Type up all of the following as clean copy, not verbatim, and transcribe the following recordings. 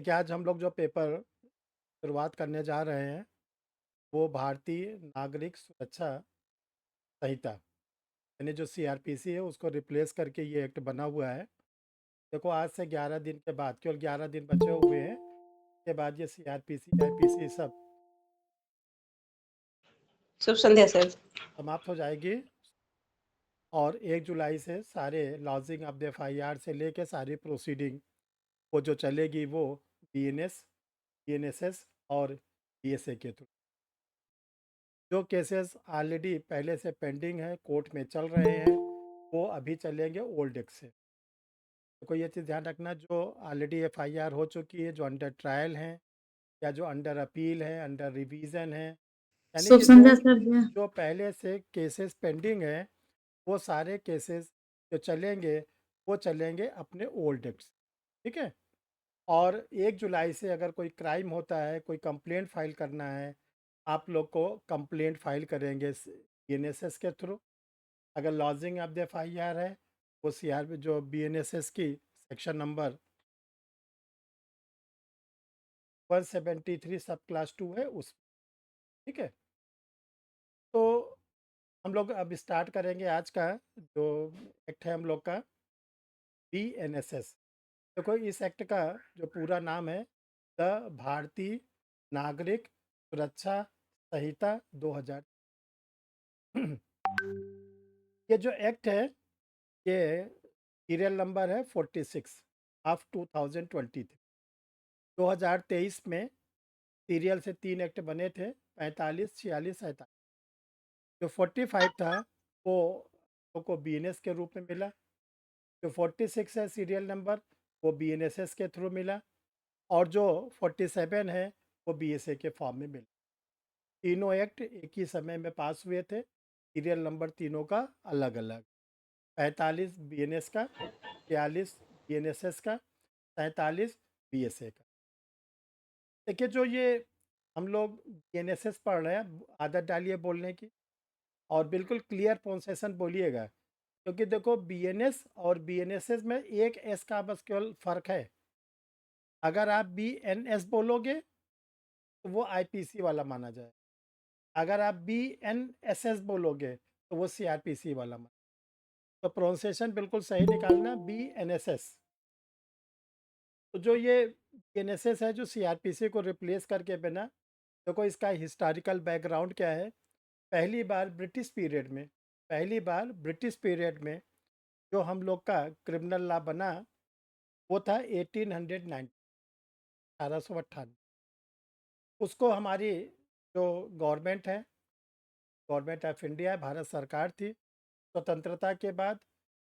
देखिए, आज हम लोग जो पेपर शुरुआत करने जा रहे हैं, वो भारतीय नागरिक सुरक्षा संहिता, यानी जो सीआरपीसी है, उसको रिप्लेस करके ये एक्ट बना हुआ है। देखो, आज से 11 दिन के बाद, केवल 11 दिन बचे हुए हैं, के बाद ये सीआरपीसी, आईपीसी सब शुभ संध्या सर। समाप्त हो जाएगी और 1 जुलाई से सारे लॉजिंग ऑफ द एफआईआर से लेके सारी प्रोसीडिंग वो जो चलेगी वो बीएनएस, बीएनएसएस और बीएसए के थ्रू। जो केसेस ऑलरेडी पहले से पेंडिंग है, कोर्ट में चल रहे हैं, वो अभी चलेंगे ओल्ड एक्ट से। तो ये चीज़ ध्यान रखना, जो ऑलरेडी एफआईआर हो चुकी है, जो अंडर ट्रायल हैं या जो अंडर अपील है, अंडर रिवीजन है, यानी शुभ कि जो संध्या सर जी। जो पहले से केसेस पेंडिंग हैं, वो सारे केसेस जो चलेंगे वो चलेंगे अपने ओल्ड एक्ट से। ठीक है। और 1 जुलाई से अगर कोई क्राइम होता है, कोई कंप्लेंट फाइल करना है, आप लोग को कंप्लेंट फाइल करेंगे बीएनएसएस के थ्रू। अगर लॉजिंग ऑफ द एफआईआर है, वो सीआर जो बीएनएसएस की सेक्शन नंबर 173 सब क्लास 2 है उस। ठीक है। तो हम लोग अब स्टार्ट करेंगे आज का जो एक्ट है हम लोग का, बीएनएसएस। देखो, इस एक्ट का जो पूरा नाम है द भारतीय नागरिक सुरक्षा संहिता 2000। ये जो एक्ट है, ये सीरियल नंबर है 46 ऑफ 2023। 2023 में सीरियल से 3 एक्ट बने थे, 45, 46, 47। जो 45 था वो हम लोग को बीएनएस के रूप में मिला। जो 46 है सीरियल नंबर, वो बीएनएसएस के थ्रू मिला। और जो 47 है वो बीएसए के फॉर्म में मिला। तीनों एक्ट एक ही समय में पास हुए थे, सीरियल नंबर तीनों का अलग अलग। 45 बीएनएस का, 46 बीएनएसएस का, 47 बीएसए का। देखिए, जो ये हम लोग बीएनएसएस पढ़ रहे हैं, आदत डालिए बोलने की और बिल्कुल क्लियर प्रोनाउंसिएशन बोलिएगा, क्योंकि देखो, बीएनएस और बीएनएसएस में एक एस का बस केवल फ़र्क है। अगर आप बीएनएस बोलोगे तो वो आईपीसी वाला माना जाए, अगर आप बीएनएसएस बोलोगे तो वो सीआरपीसी वाला माना। तो प्रोनाउंसिएशन बिल्कुल सही निकालना, बीएनएसएस। तो जो ये बीएनएसएस है, जो सीआरपीसी को रिप्लेस करके बिना, देखो इसका हिस्टोरिकल बैकग्राउंड क्या है। पहली बार ब्रिटिश पीरियड में, पहली बार ब्रिटिश पीरियड में जो हम लोग का क्रिमिनल लॉ बना, वो था 1890, 1898। उसको हमारी जो गवर्नमेंट है, गवर्नमेंट ऑफ इंडिया, भारत सरकार थी, स्वतंत्रता के बाद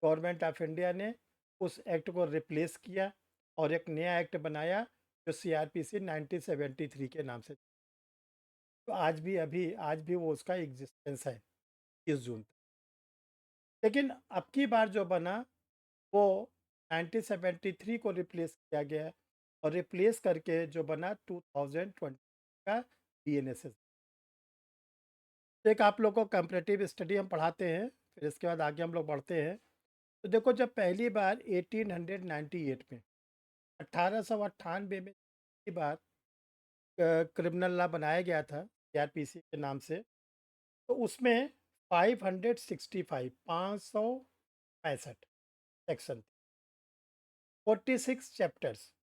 गवर्नमेंट ऑफ इंडिया ने उस एक्ट को रिप्लेस किया और एक नया एक्ट बनाया जो सीआरपीसी 1973 के नाम से। तो आज भी वो उसका एग्जिस्टेंस है 30 जून तक। लेकिन अब की बार जो बना वो 1973 को रिप्लेस किया गया है और रिप्लेस करके जो बना 2020 का बीएनएसएस। तो एक आप लोग को कंपैरेटिव स्टडी हम पढ़ाते हैं, फिर इसके बाद आगे हम लोग बढ़ते हैं। तो देखो, जब पहली बार 1898 में, 1898 में पहली बार क्रिमिनल लॉ बनाया गया था सीआरपीसी के नाम से, तो उसमें 565, 565 सेक्शन, 46 चैप्टर्स,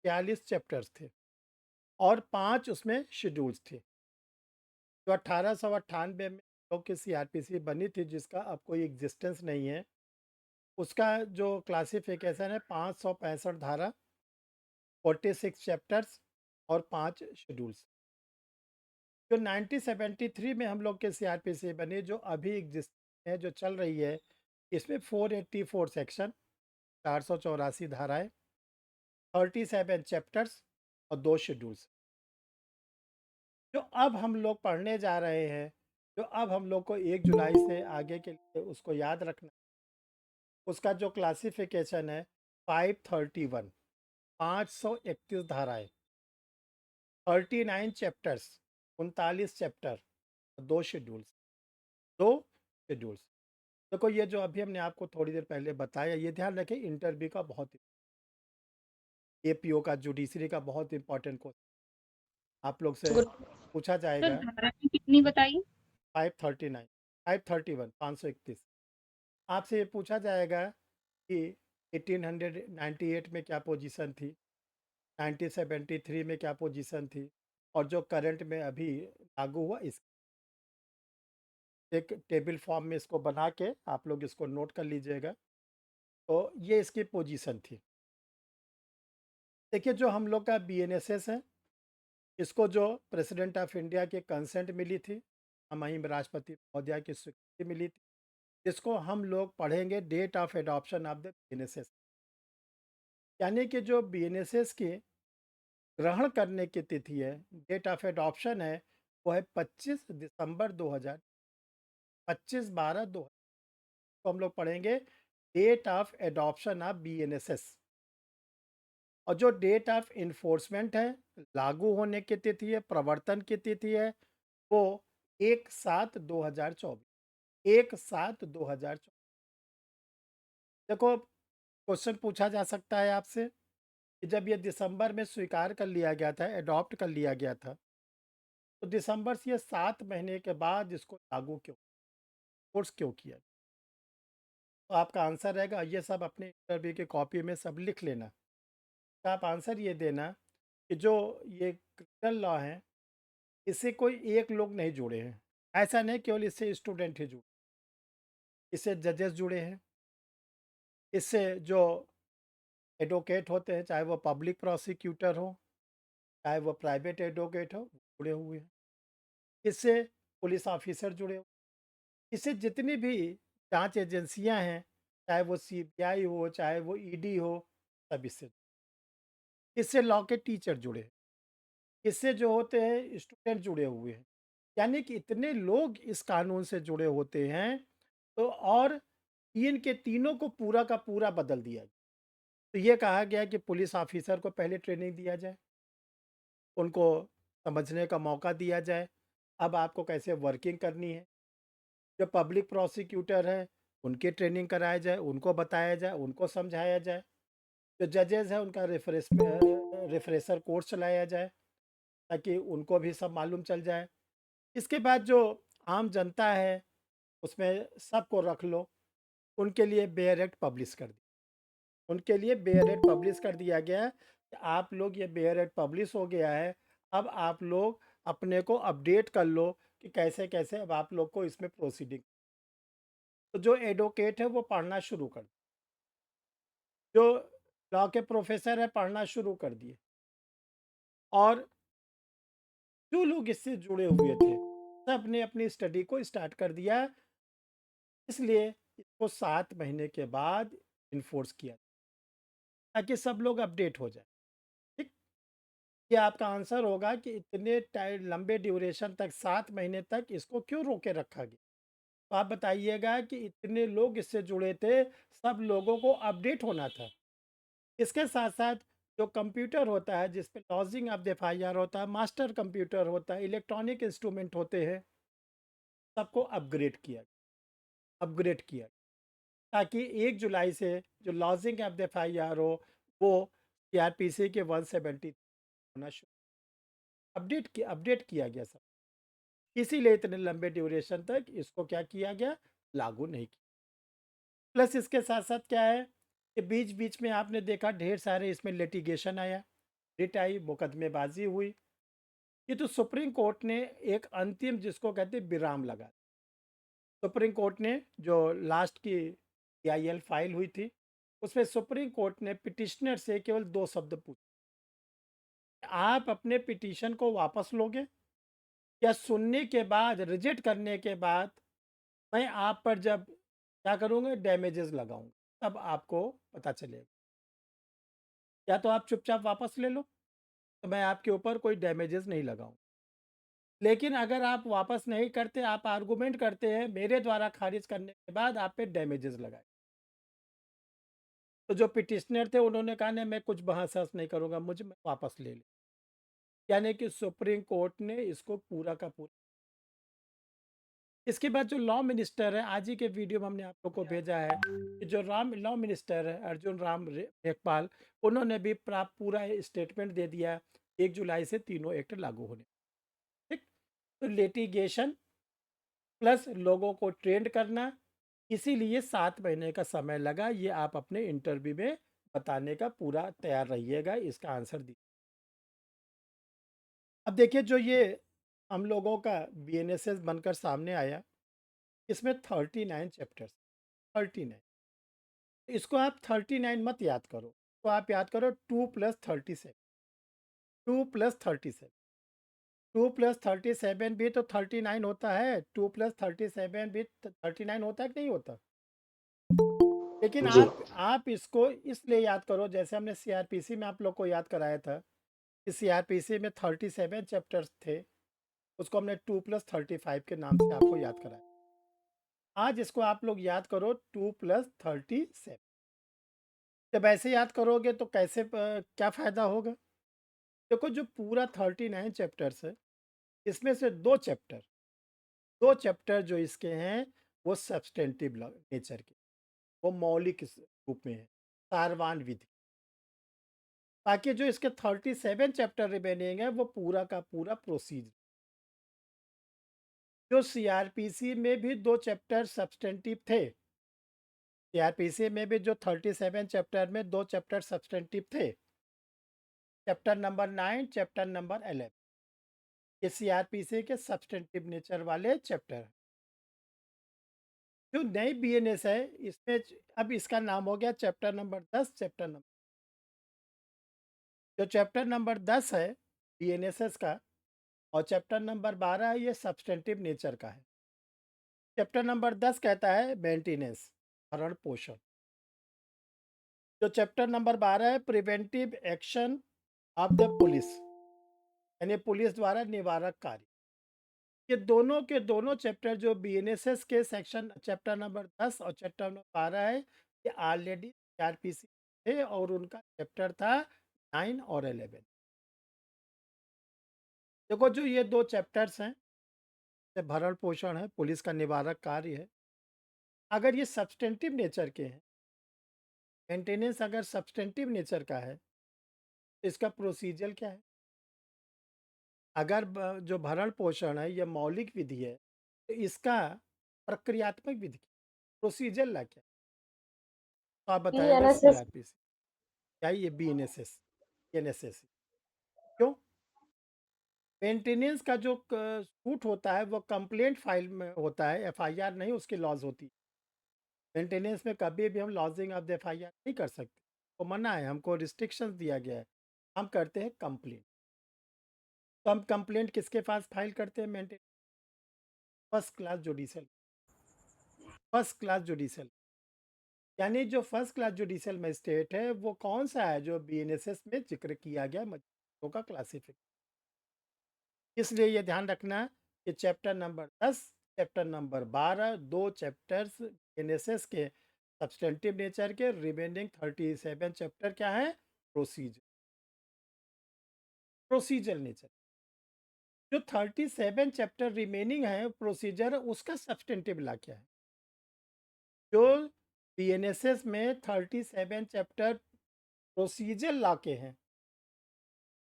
46 चैप्टर्स थे और 5 उसमें शेड्यूल्स थे। जो 1898 में लोग की सीआरपीसी बनी थी, जिसका अब कोई एग्जिस्टेंस नहीं है, उसका जो क्लासिफिकेशन है 565 धारा, 46 चैप्टर्स और 5 शेड्यूल्स। जो 1973 में हम लोग के सीआरपीसी बनी, जो अभी एग्जिस्ट है, जो चल रही है, इसमें 484 सेक्शन, 484 धाराएं, 37 चैप्टर्स और 2 शेड्यूल्स। जो अब हम लोग पढ़ने जा रहे हैं, जो अब हम लोग को 1 जुलाई से आगे के लिए उसको याद रखना, उसका जो क्लासिफिकेशन है 531, 531 धाराएं, 39 चैप्टर्स, 39 चैप्टर, 2 शेड्यूल्स, 2 शेड्यूल्स। देखो, ये जो अभी हमने आपको थोड़ी देर पहले बताया, ये ध्यान रखें, इंटरव्यू का बहुत एपीओ का, जुडिशरी का बहुत इंपॉर्टेंट क्वेश्चन आप लोग से गुड। पूछा सर जाएगा। धारा की कितनी बताई? 539, 531, 531 आपसे ये पूछा जाएगा कि 1898 में क्या पोजीशन थी, 1973 में क्या पोजीशन थी, और जो करंट में अभी लागू हुआ, इस एक टेबल फॉर्म में इसको बना के आप लोग इसको नोट कर लीजिएगा। तो ये इसकी पोजीशन थी। देखिए, जो हम लोग का बीएनएसएस है, इसको जो प्रेसिडेंट ऑफ इंडिया के कंसेंट मिली थी, हमारी राष्ट्रपति महोदया की स्वीकृति मिली थी, जिसको हम लोग पढ़ेंगे date of adoption of the BNSS. यानी कि जो बीएनएसएस की ग्रहण करने की तिथि है, डेट ऑफ एडॉप्शन है, वो है 25 दिसंबर 2000, 25/12/2000। तो हम लोग पढ़ेंगे date of adoption of BNSS. और जो डेट ऑफ इन्फोर्समेंट है, लागू होने की तिथि है, प्रवर्तन की तिथि है, वो 1/7/2024, 1/7/2024। देखो, क्वेश्चन पूछा जा सकता है आपसे कि जब ये दिसंबर में स्वीकार कर लिया गया था, एडॉप्ट कर लिया गया था, तो दिसंबर से ये 7 महीने के बाद इसको लागू क्यों, कोर्स क्यों किया? तो आपका आंसर रहेगा, ये सब अपने इंटरव्यू की कॉपी में सब लिख लेना। तो आप आंसर ये देना कि जो ये क्रिमिनल लॉ है, इससे कोई एक लोग नहीं जुड़े हैं। ऐसा नहीं केवल इससे स्टूडेंट ही जुड़े, इससे जजेस जुड़े हैं, इससे जो एडवोकेट होते हैं, चाहे वो पब्लिक प्रोसिक्यूटर हो, चाहे वो प्राइवेट एडवोकेट हो, वो जुड़े हुए हैं। इससे पुलिस ऑफिसर जुड़े हुए, इससे जितनी भी जांच एजेंसियां हैं, चाहे वो सीबीआई हो, चाहे वो ईडी हो, सब इससे लॉ के टीचर जुड़े हैं, इससे जो होते हैं स्टूडेंट जुड़े हुए हैं। यानी कि इतने लोग इस कानून से जुड़े होते हैं। तो और तीन के तीनों को पूरा का पूरा बदल दिया गया। तो ये कहा गया कि पुलिस ऑफिसर को पहले ट्रेनिंग दिया जाए, उनको समझने का मौका दिया जाए, अब आपको कैसे वर्किंग करनी है। जो पब्लिक प्रोसिक्यूटर है, उनकी ट्रेनिंग कराया जाए, उनको बताया जाए, उनको समझाया जाए। जो जजेस हैं, उनका रिफ्रेशर कोर्स चलाया जाए, ताकि उनको भी सब मालूम चल जाए। इसके बाद जो आम जनता है, उसमें सबको रख लो, उनके लिए बेयर एक्ट पब्लिश कर दिया। उनके लिए बेयर एक्ट पब्लिश कर दिया गया कि आप लोग, ये बेयर एक्ट पब्लिश हो गया है, अब आप लोग अपने को अपडेट कर लो कि कैसे कैसे अब आप लोग को इसमें प्रोसीडिंग। तो जो एडवोकेट है वो पढ़ना शुरू कर, जो लॉ के प्रोफेसर है पढ़ना शुरू कर दिए, और जो लोग इससे जुड़े हुए थे, सब ने अपनी स्टडी को स्टार्ट कर दिया। इसलिए इसको 7 महीने के बाद इन्फोर्स किया, ताकि सब लोग अपडेट हो जाए। ठीक, ये आपका आंसर होगा कि इतने टाइम लंबे ड्यूरेशन तक, 7 महीने तक इसको क्यों रोके रखा गया। तो आप बताइएगा कि इतने लोग इससे जुड़े थे, सब लोगों को अपडेट होना था। इसके साथ साथ जो कंप्यूटर होता है, जिस पे लॉजिंग ऑफ द एफआईआर होता है, मास्टर कंप्यूटर होता है, इलेक्ट्रॉनिक इंस्ट्रूमेंट होते हैं, सबको अपग्रेड किया, ताकि 1 जुलाई से जो लॉजिंग ऑफ द एफआईआर हो, वो सीआरपीसी के 170 होना शुरू, अपडेट किया गया सब। इसीलिए इतने लंबे ड्यूरेशन तक इसको क्या किया गया, लागू नहीं किया। प्लस इसके साथ साथ क्या है कि बीच बीच में आपने देखा ढेर सारे इसमें लिटिगेशन आया, रिट आई, मुकदमेबाजी हुई। ये तो सुप्रीम कोर्ट ने एक अंतिम, जिसको कहते हैं, विराम लगा। सुप्रीम कोर्ट ने जो लास्ट की पीआईएल फाइल हुई थी, उसमें सुप्रीम कोर्ट ने पिटिशनर से केवल 2 शब्द पूछे, आप अपने पिटीशन को वापस लोगे, या सुनने के बाद, रिजेक्ट करने के बाद, मैं आप पर जब क्या करूँगा, डैमेजेस लगाऊंगा, तब आपको पता चलेगा। या तो आप चुपचाप वापस ले लो, तो मैं आपके ऊपर कोई डैमेजेस नहीं लगाऊं। लेकिन अगर आप वापस नहीं करते, आप आर्गुमेंट करते हैं, मेरे द्वारा खारिज करने के बाद आप पे डैमेजेस लगाए। तो जो पिटिशनर थे, उन्होंने कहा नहीं, मैं कुछ बहस नहीं करूंगा, मुझे, मैं वापस ले ले। यानी कि सुप्रीम कोर्ट ने इसको पूरा का पूरा इसके बाद जो लॉ मिनिस्टर है, आज ही के वीडियो में हमने आप लोग को भेजा है कि जो राम लॉ मिनिस्टर है अर्जुन राम मेघवाल, उन्होंने भी पूरा स्टेटमेंट दे दिया 1 जुलाई से तीनों एक्ट लागू होने। ठीक। तो लिटिगेशन प्लस लोगों को ट्रेंड करना, इसीलिए 7 महीने का समय लगा। ये आप अपने इंटरव्यू में बताने का पूरा तैयार रहिएगा, इसका आंसर दी। अब देखिए जो ये हम लोगों का बीएनएसएस बनकर सामने आया, इसमें 39 चैप्टर्स, 39। इसको आप 39 मत याद करो, तो आप याद करो 2 + 37, 2 + 37, 2 + 37 भी तो 39 होता है, 2 + 37 भी 39 होता है कि नहीं होता? लेकिन जी। आप इसको इसलिए याद करो, जैसे हमने सीआरपीसी में आप लोग को याद कराया था कि सीआरपीसी में 37 चैप्टर्स थे, उसको हमने 2 + 35 के नाम से आपको याद कराया। आज इसको आप लोग याद करो 2 + 37। जब ऐसे याद करोगे तो कैसे क्या फ़ायदा होगा? देखो जो पूरा 39 चैप्टर्स है, इसमें से दो चैप्टर जो इसके हैं वो सब्सटेंटिव नेचर के, वो मौलिक रूप में है, सारवान विधि। बाकी जो इसके 37 चैप्टर रिमेनिंग है वो पूरा का पूरा प्रोसीजर। जो सीआरपीसी में भी 2 चैप्टर सब्सटेंटिव थे, सीआरपीसी में भी जो 37 चैप्टर में 2 चैप्टर सब्सटेंटिव थे, चैप्टर नंबर 9, चैप्टर नंबर 11, ये सीआरपीसी के सब्सटेंटिव नेचर वाले चैप्टर हैं। जो नई बीएनएस है इसमें अब इसका नाम हो गया चैप्टर नंबर 10, जो चैप्टर नंबर 10 है बीएनएसएस का, और चैप्टर नंबर 12 है ये सब्सटेंटिव नेचर का है। चैप्टर नंबर 10 कहता है मेंटेनेंस, भरण पोषण। जो चैप्टर नंबर 12 है preventive action of the police, यानी पुलिस द्वारा निवारक कार्य। ये दोनों के दोनों चैप्टर जो बीएनएसएस के सेक्शन चैप्टर नंबर 10 और चैप्टर नंबर 12 है, ये ऑलरेडी सीआरपीसी थे और उनका चैप्टर था 9 और 11। देखो जो ये 2 चैप्टर्स हैं, ये भरण पोषण है, पुलिस का निवारक कार्य है। अगर ये सब्सटेंटिव नेचर के हैं, मेंटेनेंस अगर सब्सटेंटिव नेचर का है, तो इसका प्रोसीजर क्या है? अगर जो भरण पोषण है ये मौलिक विधि है, तो इसका प्रक्रियात्मक विधि प्रोसीजर ला क्या? तो आप बताएगा बीएनएसएस। सीआरपीसी, क्या ये बीएनएसएस, एनएसएस? क्यों? मेंटेनेंस का जो सूट होता है वो कंप्लेंट फाइल में होता है, एफआईआर नहीं उसकी लॉज होती। मेंटेनेंस में कभी भी हम लॉजिंग ऑफ द एफआईआर नहीं कर सकते, तो मना है, हमको रिस्ट्रिक्शंस दिया गया है। हम करते हैं कंप्लेंट। तो हम कंप्लेंट किसके पास फाइल करते हैं? मेंटेनेंस, फर्स्ट क्लास जुडिशियल, यानी जो फर्स्ट क्लास जुडिशियल मजिस्ट्रेट है वो कौन सा है? जो बीएनएसएस में जिक्र किया गया मजिस्ट्रेटों का क्लासिफिकेशन। इसलिए ये ध्यान रखना कि chapter number 10, chapter number 12, 2 chapters BNSS के सब्सटेंटिव नेचर के, रिमेनिंग 37 चैप्टर क्या है? Procedure nature. जो 37 चैप्टर रिमेनिंग है प्रोसीजर, उसका सब्सटेंटिव ला क्या है? जो बीएनएसएस में 37 चैप्टर प्रोसीजर ला के हैं,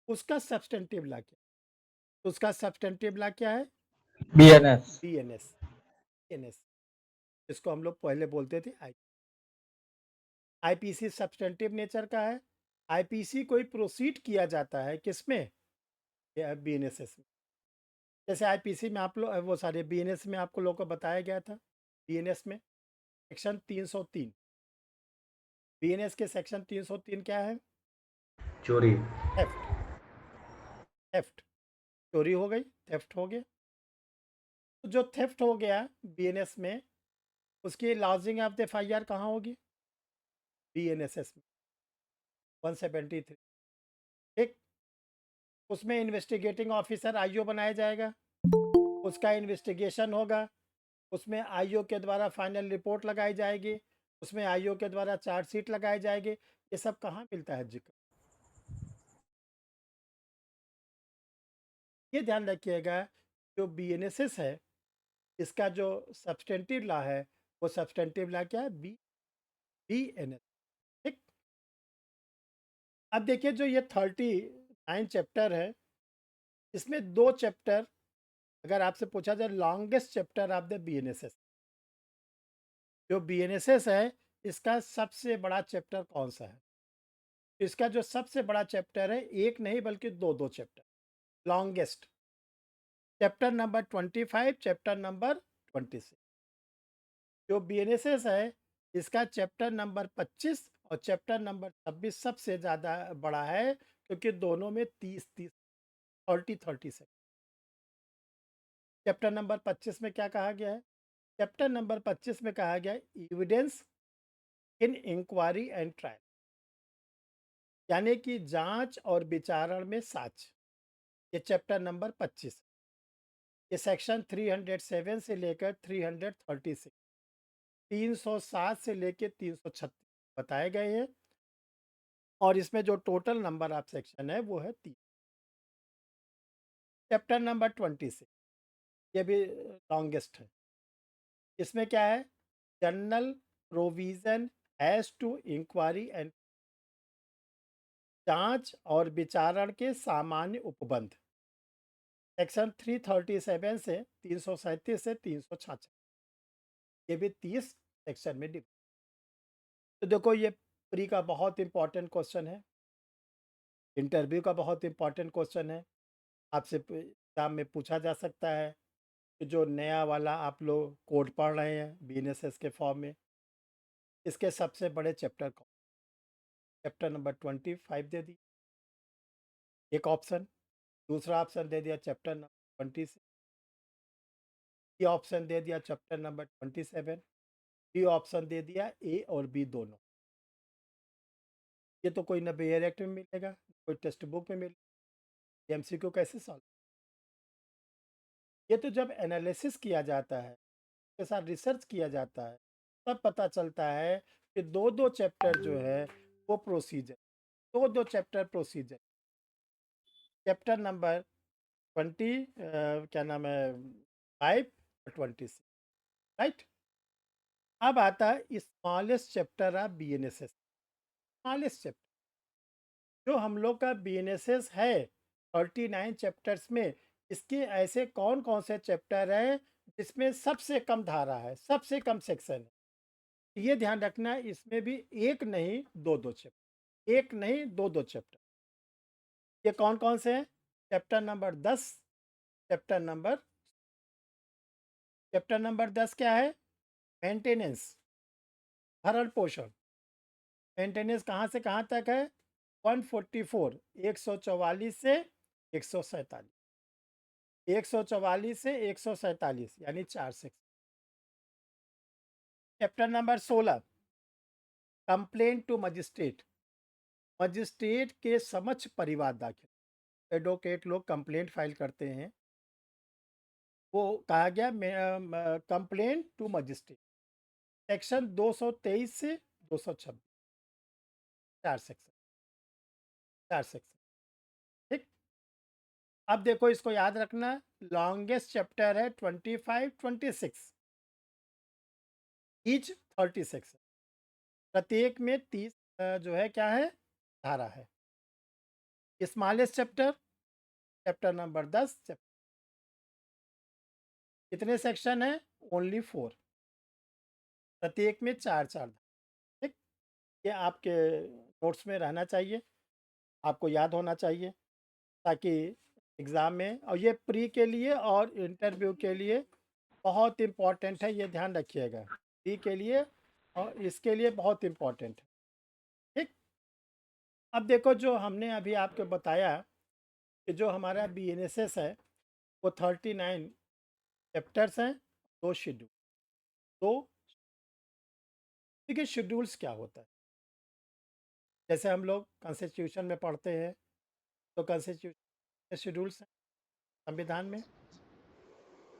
उसका सब्सटेंटिव ला क्या? तो उसका सब्सटेंटिव ला क्या है? बीएनएस। बीएनएस, एनएस, इसको हम लोग पहले बोलते थे आईपीसी सब्सटेंटिव नेचर का है। आईपीसी कोई प्रोसीड किया जाता है किसमें? बीएनएसएस में। जैसे आईपीसी में आप लोग वो सारे बीएनएस में आपको लोगों को बताया गया था। बीएनएस में सेक्शन 303, बीएनएस के सेक्शन 303 क्या है? चोरी। थेफ्ट, थेफ्ट, चोरी हो गई, थेफ्ट हो गया। तो जो थेफ्ट हो गया बीएनएस में, उसकी लॉजिंग ऑफ द एफआईआर कहाँ होगी? बीएनएसएस में 173। ठीक। उसमें इन्वेस्टिगेटिंग ऑफिसर आईओ बनाया जाएगा, उसका इन्वेस्टिगेशन होगा, उसमें आईओ के द्वारा फाइनल रिपोर्ट लगाई जाएगी, उसमें आईओ के द्वारा चार्जशीट लगाई जाएगी। ये सब कहाँ मिलता है जिक्र? ये ध्यान रखिएगा, जो बीएनएसएस है इसका जो सब्सटेंटिव लॉ है वो सब्सटेंटिव लॉ क्या है? BNS। ठीक। अब देखिए जो ये 39 चैप्टर है, इसमें 2 चैप्टर, अगर आपसे पूछा जाए longest chapter of the BNSS, जो BNSS है इसका सबसे बड़ा चैप्टर कौन सा है? इसका जो सबसे बड़ा चैप्टर है, एक नहीं बल्कि 2-2 chapter, longest. Chapter number 25, chapter number 26। जो BNSS है इसका चैप्टर नंबर 25 और चैप्टर नंबर 26 सबसे ज़्यादा बड़ा है, क्योंकि दोनों में 30-30, 30-30 से। चैप्टर नंबर 25 में क्या कहा गया है? चैप्टर नंबर 25 में कहा गया है evidence in inquiry and trial, यानी कि जांच और विचारण में साक्ष्य। ये चैप्टर नंबर 25, ये सेक्शन 307 से लेकर 336, 307 से लेकर 336 बताए गए हैं, और इसमें जो टोटल नंबर ऑफ सेक्शन है वो है 3। चैप्टर नंबर 26, ये भी लॉन्गेस्ट है। इसमें क्या है? General provision as to inquiry and, जांच और विचारण के सामान्य उपबंध, सेक्शन 337 से 337 से 366, ये भी 30 सेक्शन में डिवाइड। तो देखो ये प्री का बहुत इंपॉर्टेंट क्वेश्चन है, इंटरव्यू का बहुत इंपॉर्टेंट क्वेश्चन है। आपसे एग्जाम में पूछा जा सकता है कि जो नया वाला आप लोग कोड पढ़ रहे हैं BNSS के फॉर्म में, इसके सबसे बड़े चैप्टर कौन? चैप्टर नंबर 25 दे दी एक ऑप्शन, दूसरा ऑप्शन दे दिया चैप्टर नंबर 26, ये ऑप्शन दे दिया चैप्टर नंबर 27, ये ऑप्शन दे दिया ए और बी दोनों। ये तो कोई ना बेयर एक्ट में मिलेगा, कोई टेक्स्ट बुक में मिलेगा, MCQ कैसे सॉल्व? ये तो जब एनालिसिस किया जाता है, के साथ रिसर्च किया जाता है, तब पता चलता है कि 2-2 चैप्टर जो है वो procedure, 2-2 chapter procedure. Chapter number 20 क्या नाम है, 5 और 26, राइट। अब आता है smallest chapter of BNSS, smallest chapter जो हम लोग का BNSS है 39 चैप्टर्स में, इसके ऐसे कौन कौन से चैप्टर है जिसमें सबसे कम धारा है, सबसे कम सेक्शन है? ये ध्यान रखना है, इसमें भी एक नहीं 2-2 चैप्टर, एक नहीं 2-2 चैप्टर। ये कौन कौन से हैं? चैप्टर नंबर 10, चैप्टर नंबर 10 क्या है? मेंटेनेंस, भरण पोषण। मेंटेनेंस कहाँ से कहाँ तक है? 144, 144 से 147, 144 से 147, यानी 4 section. Chapter number 16, complaint to magistrate, magistrate के समक्ष परिवाद दाखिल, एडवोकेट लोग कंप्लेंट फाइल करते हैं, वो कहा गया कंप्लेंट टू मजिस्ट्रेट, सेक्शन 223 से 226, 4 सेक्शन, 4 सेक्शन। ठीक। अब देखो इसको याद रखना, लॉन्गेस्ट चैप्टर है 25, 26, ईच 30 सेक्शन, प्रत्येक में 30 जो है क्या है, धारा है। स्मॉलेस्ट चैप्टर, चैप्टर नंबर 10, कितने सेक्शन है? ओनली 4, प्रत्येक में 4-4। ठीक। ये आपके नोट्स में रहना चाहिए, आपको याद होना चाहिए, ताकि एग्ज़ाम में, और ये प्री के लिए और इंटरव्यू के लिए बहुत इम्पोर्टेंट है, ये ध्यान रखिएगा। प्री के लिए और इसके लिए बहुत इम्पोर्टेंट है। ठीक। अब देखो जो हमने अभी आपको बताया कि जो हमारा BNSS है वो 39 चैप्टर्स हैं, 2 शेड्यूल, तो देखिए शेड्यूल्स क्या होता है? जैसे हम लोग कॉन्स्टिट्यूशन में पढ़ते हैं, तो कॉन्स्टिट्यूशन के शेड्यूल्स हैं संविधान में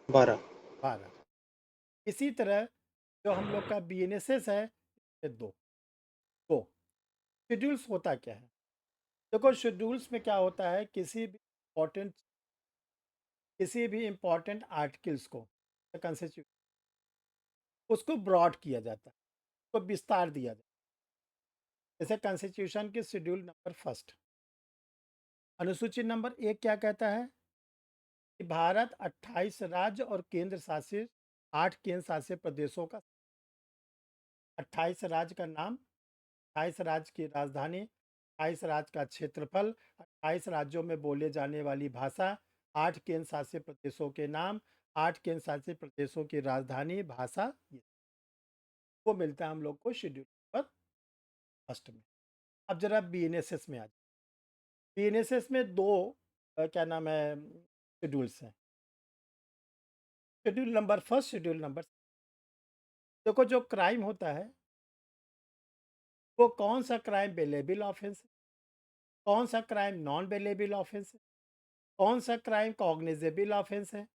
12। 12। इसी तरह जो हम लोग का BNSS है ये 2। तो शेड्यूल्स होता क्या है? देखो शेड्यूल्स में क्या होता है, किसी भी इम्पोर्टेंट आर्टिकल्स को कॉन्स्टिट्यूशन उसको ब्रॉड किया जाता है, उसको विस्तार दिया जाता है। जैसे कॉन्स्टिट्यूशन के शेड्यूल नंबर फर्स्ट अनुसूची नंबर 1 क्या कहता है कि भारत 28 राज्य और केंद्र शासित 8 केंद्र शासित प्रदेशों का 28 राज्य का नाम, 28 राज्य की राजधानी, 28 राज्य का क्षेत्रफल, 28 राज्यों में बोले जाने वाली भाषा, 8 केंद्र शासित प्रदेशों के नाम, 8 केंद्र शासित प्रदेशों की राजधानी भाषा, ये वो मिलता है हम लोग को शेड्यूल नंबर फर्स्ट में। अब जरा बीएनएसएस में आ जाए। बीएनएसएस में दो क्या नाम है शेड्यूल्स हैं, schedule number first, schedule number. देखो जो क्राइम होता है वो कौन सा क्राइम बेलेबल ऑफेंस है, कौन सा क्राइम नॉन बेलेबल ऑफेंस है, कौन सा क्राइम कॉग्निजेबल ऑफेंस है,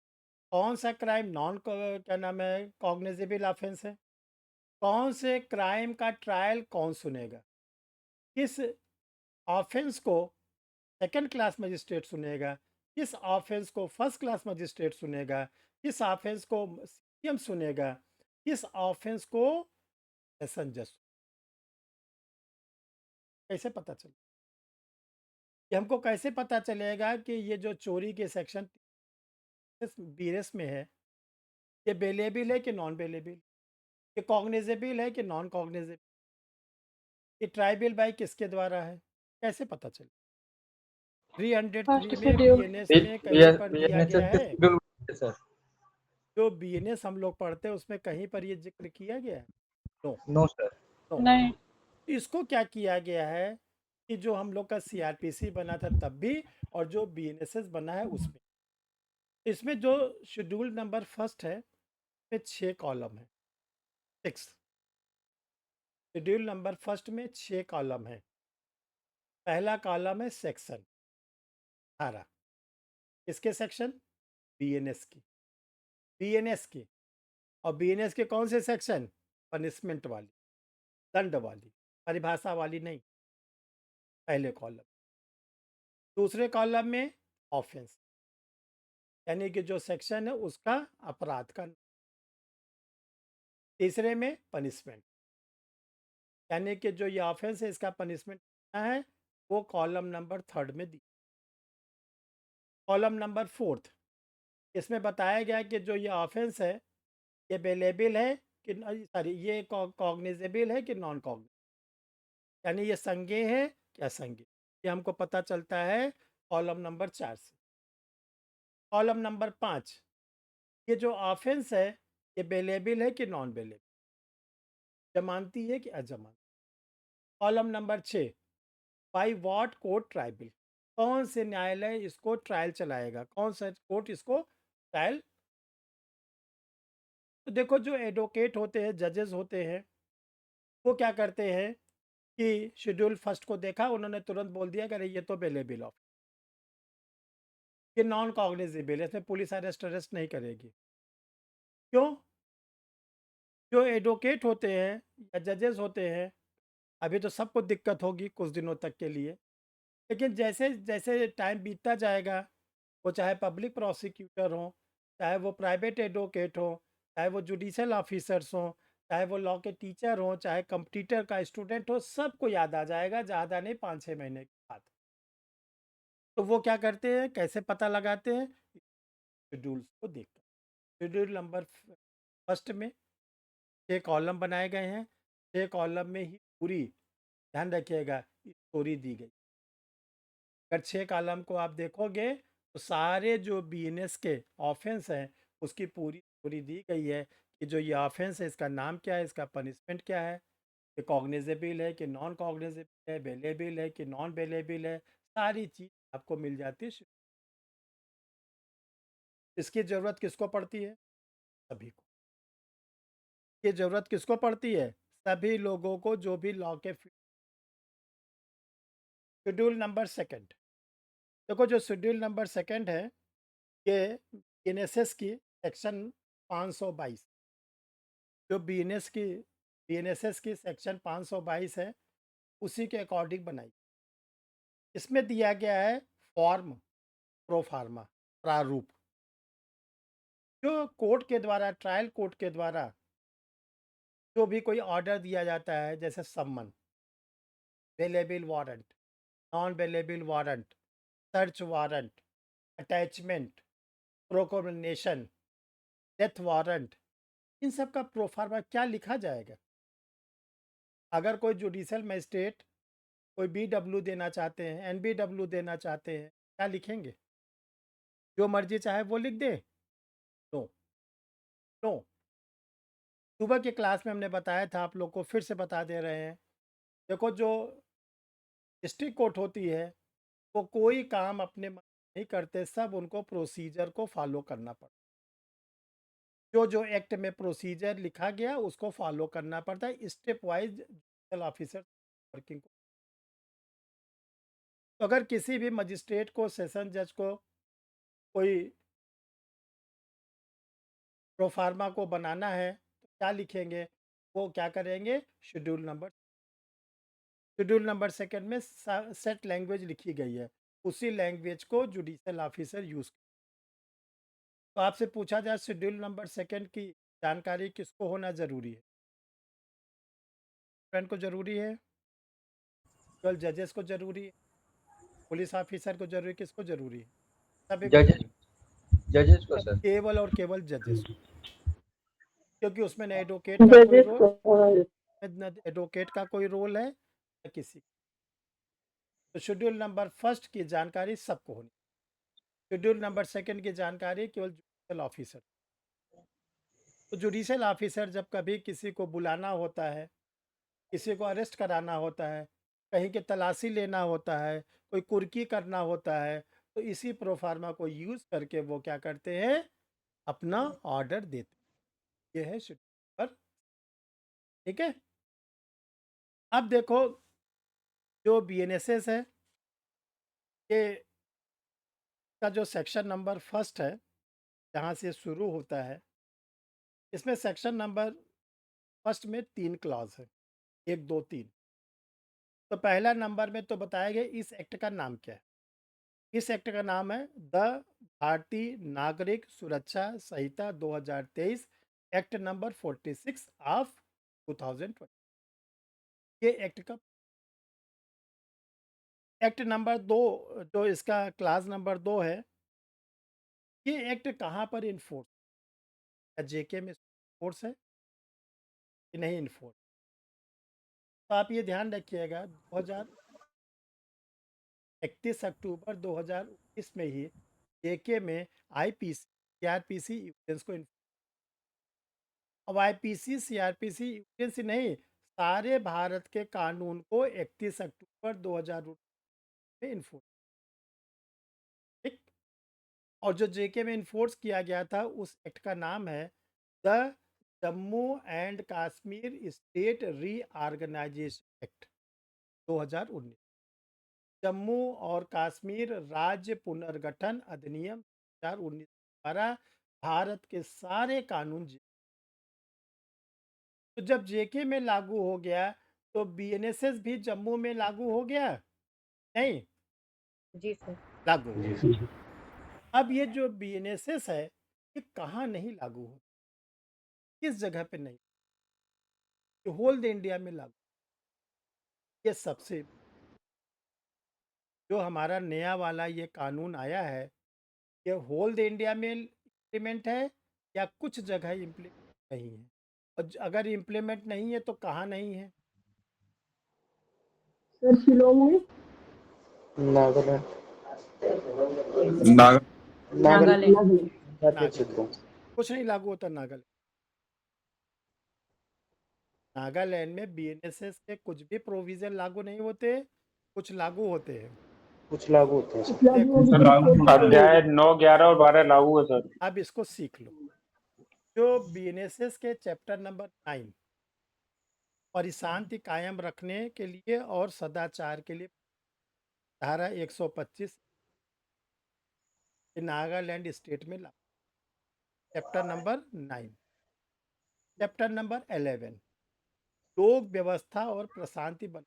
कौन सा क्राइम नॉन क्या नाम है कॉग्निजेबल ऑफेंस है, कौन से क्राइम का ट्रायल कौन सुनेगा, किस ऑफेंस को सेकंड क्लास मजिस्ट्रेट सुनेगा, किस ऑफेंस को फर्स्ट क्लास मजिस्ट्रेट सुनेगा, किस ऑफेंस को सीएम सुनेगा, किस ऑफेंस को सेशन जज। कैसे पता चले, ये हमको कैसे पता चलेगा कि ये जो चोरी के सेक्शन बीएनएस में है ये बेलेबल है कि नॉन बेलेबल, ये कॉग्निजेबल है कि नॉन कॉग्निजेबल, ये ट्राइबल बाई किसके द्वारा है, कैसे पता चले। फर्स्ट 303 में शेड्यूल। बीएनएस में कहीं पर दिया बीएनएसएस गया के है, शेड्यूल सर। जो बीएनएस हम लोग पढ़ते हैं उसमें कहीं पर ये जिक्र किया गया है? No, no sir. नो। नहीं। इसको क्या किया गया है कि जो हम लोग का सीआरपीसी बना था तब भी और जो बीएनएसएस बना है उसमें, इसमें जो शेड्यूल नंबर फर्स्ट है में 6 कॉलम है, 6 शेड्यूल नंबर फर्स्ट में 6 कॉलम है। पहला कॉलम है सेक्शन 18, किसके सेक्शन, बीएनएस की, बीएनएस की। और बीएनएस के कौन से सेक्शन, पनिशमेंट वाली, दंड वाली, परिभाषा वाली नहीं, पहले कॉलम। दूसरे कॉलम में ऑफेंस, यानी कि जो सेक्शन है उसका अपराध का। तीसरे में पनिशमेंट, यानी कि जो ये ऑफेंस है इसका पनिशमेंट क्या है, वो कॉलम नंबर थर्ड में दी। कॉलम नंबर फोर्थ, इसमें बताया गया कि जो ये ऑफेंस है ये बेलेबल है कि सॉरी ये कॉग्निजेबल है कि नॉन कॉग्निजेबल, यानी ये संज्ञेय है कि असंज्ञेय, ये हमको पता चलता है कॉलम नंबर 4 से। कॉलम नंबर 5, ये जो ऑफेंस है ये बेलेबल है कि नॉन बेलेबल, जमानती है कि अजमानती। Column number 6, by what court triable, कौन से न्यायालय इसको ट्रायल चलाएगा, कौन सा कोर्ट इसको ट्रायल। तो देखो जो एडवोकेट होते हैं, जजेस होते हैं, वो क्या करते हैं कि शेड्यूल फर्स्ट को देखा, उन्होंने तुरंत बोल दिया कि अरे ये तो बेलेबल ऑफ, ये नॉन कॉग्निजेबल है, इसमें पुलिस अरेस्ट नहीं करेगी। क्यों, जो एडवोकेट होते हैं या जजेस होते हैं, अभी तो सबको दिक्कत होगी कुछ दिनों तक के लिए, लेकिन जैसे जैसे टाइम बीतता जाएगा, वो चाहे पब्लिक प्रोसिक्यूटर हो, चाहे वो प्राइवेट एडवोकेट हो, चाहे वो जुडिशियल ऑफिसर्स हों, चाहे वो लॉ के टीचर हों, चाहे कंप्यूटर का स्टूडेंट हो, सबको याद आ जाएगा, ज़्यादा नहीं 5-6 महीने के बाद। तो वो क्या करते हैं, कैसे पता लगाते हैं, शेड्यूल्स को देखकर। शेड्यूल नंबर फर्स्ट में 6 कॉलम बनाए गए हैं, 6 कॉलम में ही पूरी, ध्यान रखिएगा, स्टोरी दी गई। अगर 6 कॉलम को आप देखोगे तो सारे जो बीएनएस के ऑफेंस हैं उसकी पूरी स्टोरी दी गई है कि जो ये ऑफेंस है इसका नाम क्या है, इसका पनिशमेंट क्या है, ये कॉग्निजेबल है कि नॉन कॉग्निजेबल है, बेलेबल है कि नॉन बेलेबल है, सारी चीज़ आपको मिल जाती है। इसकी ज़रूरत किसको पड़ती है, सभी को। ये ज़रूरत किसको पड़ती है, सभी लोगों को जो भी लॉ के शेड्यूल नंबर सेकंड, देखो जो शेड्यूल नंबर सेकंड है ये बीएनएसएस की सेक्शन 522, जो बीएनएसएस की सेक्शन 522 है उसी के अकॉर्डिंग बनाई। इसमें दिया गया है फॉर्म प्रोफार्मा, प्रारूप, जो कोर्ट के द्वारा, ट्रायल कोर्ट के द्वारा जो भी कोई ऑर्डर दिया जाता है, जैसे summon, bailable warrant, non bailable warrant, search warrant, attachment, proclamation, death warrant, इन सब का प्रोफार्मा क्या लिखा जाएगा? अगर कोई जुडिशियल मजिस्ट्रेट कोई BW देना चाहते हैं, NBW देना चाहते हैं, क्या लिखेंगे? जो मर्जी चाहे वो लिख दे? No, no. सुबह की क्लास में हमने बताया था, आप लोग को फिर से बता दे रहे हैं। देखो, जो डिस्ट्रिक्ट कोर्ट होती है, वो कोई काम अपने मन से नहीं करते, सब उनको प्रोसीजर को फॉलो करना पड़ता है। जो एक्ट में प्रोसीजर लिखा गया उसको फॉलो करना पड़ता है, step wise judicial officer working को। तो अगर किसी भी मजिस्ट्रेट को, सेशन जज को कोई प्रोफार्मा को बनाना है तो क्या लिखेंगे? वो क्या करेंगे? शेड्यूल नंबर सेकंड में सेट लैंग्वेज लिखी गई है, उसी लैंग्वेज को जुडिशियल ऑफिसर यूज। तो आपसे पूछा जाए शेड्यूल नंबर सेकंड की जानकारी किसको होना जरूरी है? फ्रेंड को जरूरी है, केवल जजेस को जरूरी है, पुलिस ऑफिसर को जरूरी, किसको जरूरी है? सभी को जजेस जरूरी, जजेस को सर। केवल और केवल जजेस, क्योंकि उसमें न एडवोकेट का कोई जजेस रोल, को न एडवोकेट का कोई रोल है, न किसी। तो शेड्यूल नंबर फर्स्ट की जानकारी सबको होनी, शेड्यूल नंबर सेकंड की जानकारी केवल जुडिशियल ऑफिसर। तो जुडिशियल ऑफिसर जब कभी किसी को बुलाना होता है, किसी को अरेस्ट कराना होता है, कहीं की तलाशी लेना होता है, कोई कुर्की करना होता है, तो इसी प्रोफार्मा को यूज़ करके वो क्या करते हैं? अपना ऑर्डर देते हैं। ये है शेड्यूल नंबर। ठीक है। अब देखो, जो BNSS है, ये का जो सेक्शन नंबर फर्स्ट है, जहाँ से शुरू होता है, इसमें सेक्शन नंबर फर्स्ट में 3 क्लॉज है, 1, 2, 3। तो पहला नंबर में तो बताया गया इस एक्ट का नाम क्या है। इस एक्ट का नाम है द भारतीय नागरिक सुरक्षा संहिता 2023, एक्ट नंबर 46 ऑफ 2020। ये एक्ट का एक्ट नंबर 2, जो इसका क्लास नंबर 2 है, ये एक्ट कहाँ पर इन्फोर्स? JK में इन्फोर्स है कि नहीं इन्फोर्स? तो आप ये ध्यान रखिएगा, 31 अक्टूबर 2019 में ही JK में IPC CRPC यूजेंस को अब IPC CRPC यूजेंस नहीं, सारे भारत के कानून को 31 अक्टूबर 2019 में इन्फोर्स, ठीक। और जो JK में इन्फोर्स किया गया था, उस एक्ट का नाम है the Jammu and Kashmir state reorganisation act 2019, जम्मू और कश्मीर राज्य पुनर्गठन अधिनियम 2019 द्वारा भारत के सारे कानून तो जब JK में लागू हो गया, तो BNSS भी जम्मू में लागू हो गया? नहीं, जी सर। लागू हो गया। अब ये जो BNSS है, ये कहाँ नहीं लागू हो, किस जगह पे नहीं? ये होल द इंडिया में लागू। ये सबसे जो हमारा नया वाला ये कानून आया है, ये होल द इंडिया में इम्प्लीमेंट है या कुछ जगह इम्प्लीमेंट नहीं है? और अगर इम्प्लीमेंट नहीं है तो कहाँ नहीं है? सर शिलोंग में, नागालैंड, नाग नागालैंड नागालैंड। भारतीय क्षेत्रों। कुछ नहीं लागू होता नागालैंड। नागालैंड में BNSS के कुछ भी प्रोविजन लागू नहीं होते, कुछ लागू होते हैं। कुछ लागू होते हैं सर। देखो, अध्याय 9, 11 और 12 लागू है सर। अब इसको सीख लो। जो BNSS के चैप्टर नंबर 9 और शांति कायम रखने के लिए और सदाचार के लिए, धारा 125 नागालैंड स्टेट में लागू। Chapter number 9। चैप्टर नंबर 11 लोक व्यवस्था और प्रशांति बन,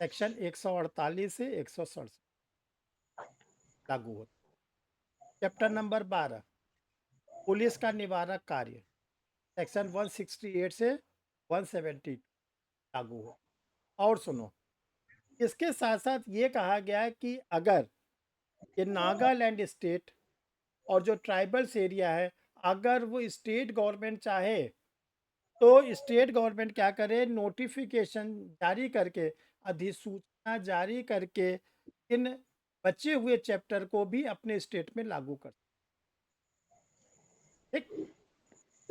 सेक्शन 148 से 167 लागू होता। चैप्टर नंबर 12 पुलिस का निवारक कार्य सेक्शन 168 से 170 लागू हो। और सुनो, इसके साथ साथ ये कहा गया है कि अगर ये नागालैंड स्टेट और जो ट्राइबल्स एरिया है, अगर वो स्टेट गवर्नमेंट चाहे तो स्टेट गवर्नमेंट क्या करे, नोटिफिकेशन जारी करके, अधिसूचना जारी करके इन बचे हुए चैप्टर को भी अपने स्टेट में लागू कर। ठीक,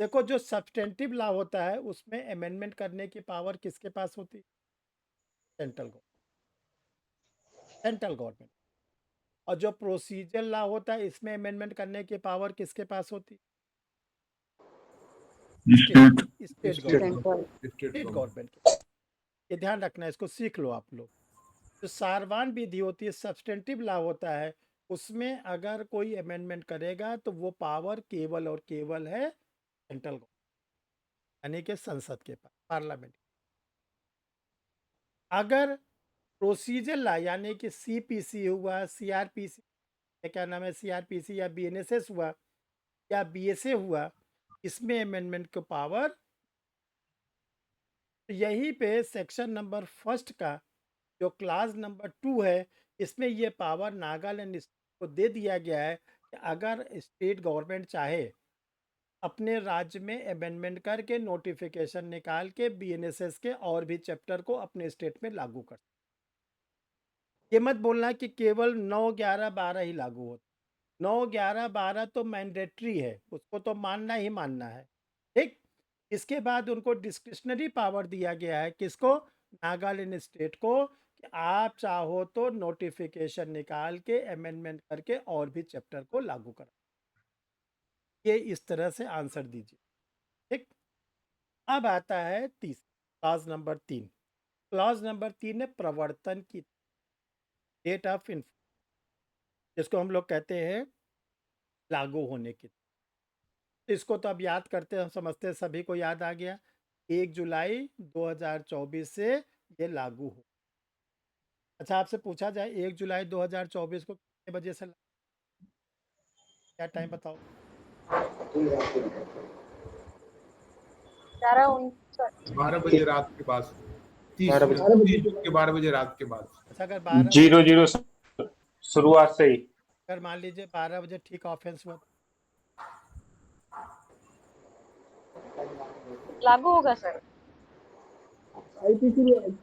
देखो जो सब्सटेंटिव लॉ होता है उसमें अमेंडमेंट करने की पावर किसके पास होती है? Central government. और जो प्रोसीजर लॉ होता है इसमें अमेंडमेंट करने की पावर किसके पास होती है? State government. State government. ये ध्यान रखना है, इसको सीख लो आप लोग। जो सारवान विधि होती है, सब्सटेंटिव लॉ होता है, उसमें अगर कोई अमेंडमेंट करेगा तो वो पावर केवल और केवल है सेंट्रल गवर्नमेंट, यानी कि संसद के पास, पार्लियामेंट। अगर प्रोसीजर लॉ यानी कि सीपीसी हुआ, सीआरपीसी, क्या नाम है, सीआरपीसी या बीएनएसएस हुआ या बीएसए हुआ, इसमें अमेंडमेंट की पावर, यहीं पे सेक्शन नंबर फर्स्ट का जो क्लास नंबर 2 है, इसमें ये पावर नागालैंड को दे दिया गया है कि अगर स्टेट गवर्नमेंट चाहे अपने राज्य में अमेंडमेंट करके नोटिफिकेशन निकाल के बीएनएसएस के और भी चैप्टर को अपने स्टेट में लागू कर। ये मत बोलना कि केवल 9, 11, 12 ही लागू होता। 9, 11, 12 तो मैंडेटरी है, उसको तो मानना ही मानना है। ठीक, इसके बाद उनको डिस्क्रिशनरी पावर दिया गया है, किसको? नागालैंड स्टेट को, कि आप चाहो तो नोटिफिकेशन निकाल के अमेंडमेंट करके और भी चैप्टर को लागू करा। ये इस तरह से आंसर दीजिए। ठीक, अब आता है क्लॉज नंबर 3। क्लॉज नंबर 3 है प्रवर्तन की डेट ऑफ इन्फो, जिसको हम लोग कहते हैं लागू होने की। तो इसको तो अब याद करते हैं, हम समझते हैं, सभी को याद आ गया। 1 जुलाई 2024 से ये लागू हो। अच्छा, आपसे पूछा जाए 1 जुलाई 2024 को कितने बजे से क्या टाइम बताओ? 12 बजे रात के बाद, 12 बजे। 30 जून के 12 बजे रात के बाद। अच्छा, अगर 12 0 शुरुआत से ही। अगर मान लीजिए 12 बजे ठीक ऑफेंस हुआ, लागू होगा सर। भाई एक देखो, मिनट।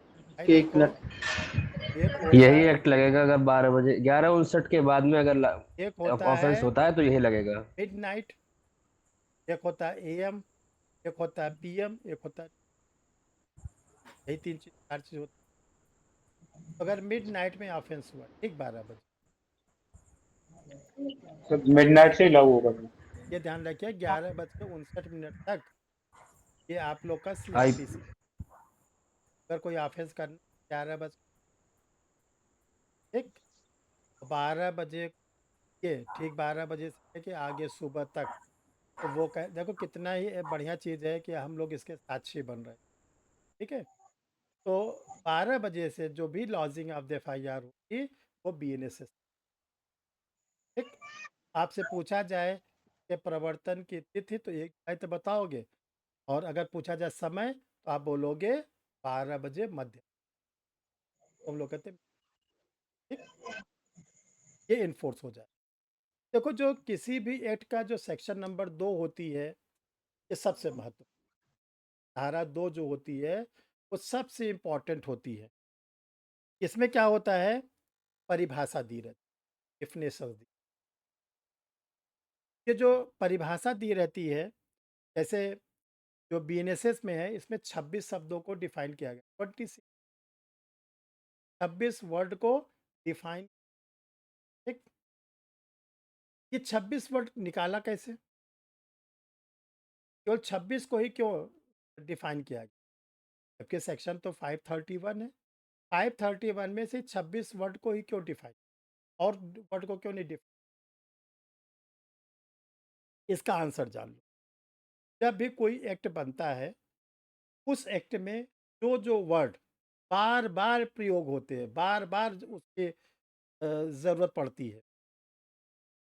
एक होता यही है, एक्ट लगेगा अगर 12 बजे 11:59 के बाद में अगर एक होता ऑफेंस है होता है तो यही लगेगा। मिडनाइट, एक होता है एएम, एक होता है पीएम, एक होता है, यही 3 चीज 4 चीज होती है। तो अगर मिडनाइट में ऑफेंस हुआ ठीक 12 बजे, मिडनाइट से ही लागू होगा। ये ध्यान रखिए 11:59 तक ये आप लोग का आई सीआरपीसी। अगर कोई ऑफेंस करना 11 बजे, ठीक, 12 बजे के ठीक 12 बजे से लेके आगे सुबह तक, तो वो कह देखो कितना ही बढ़िया चीज़ है कि हम लोग इसके साक्षी बन रहे हैं। ठीक है, तो 12 बजे से जो भी लॉजिंग ऑफ द एफआईआर होगी वो बीएनएसएस। ठीक, आपसे पूछा जाए कि प्रवर्तन की तिथि तो एक है तो बताओगे, और अगर पूछा जाए समय तो आप बोलोगे 12 बजे मध्य। हम लोग कहते हैं ठीक, ये इन्फोर्स हो जाए। देखो, जो किसी भी एक्ट का जो सेक्शन नंबर 2 होती है, ये सबसे महत्व, धारा 2 जो होती है वो सबसे इम्पॉर्टेंट होती है। इसमें क्या होता है, परिभाषा दी रहती, डिफिनेशन दी। ये जो परिभाषा दी रहती है, जैसे जो बीएनएसएस में है, इसमें 26 शब्दों को डिफाइन किया गया, 26 वर्ड को डिफाइन। ठीक, ये 26 वर्ड निकाला कैसे? केवल 26 को ही क्यों डिफाइन किया गया? जबकि सेक्शन तो 531 है। 531 में से 26 वर्ड को ही क्यों डिफाइन, और वर्ड को क्यों नहीं डिफाइन? इसका आंसर जान लो। जब भी कोई एक्ट बनता है, उस एक्ट में जो जो वर्ड बार बार प्रयोग होते हैं, बार बार उसके ज़रूरत पड़ती है,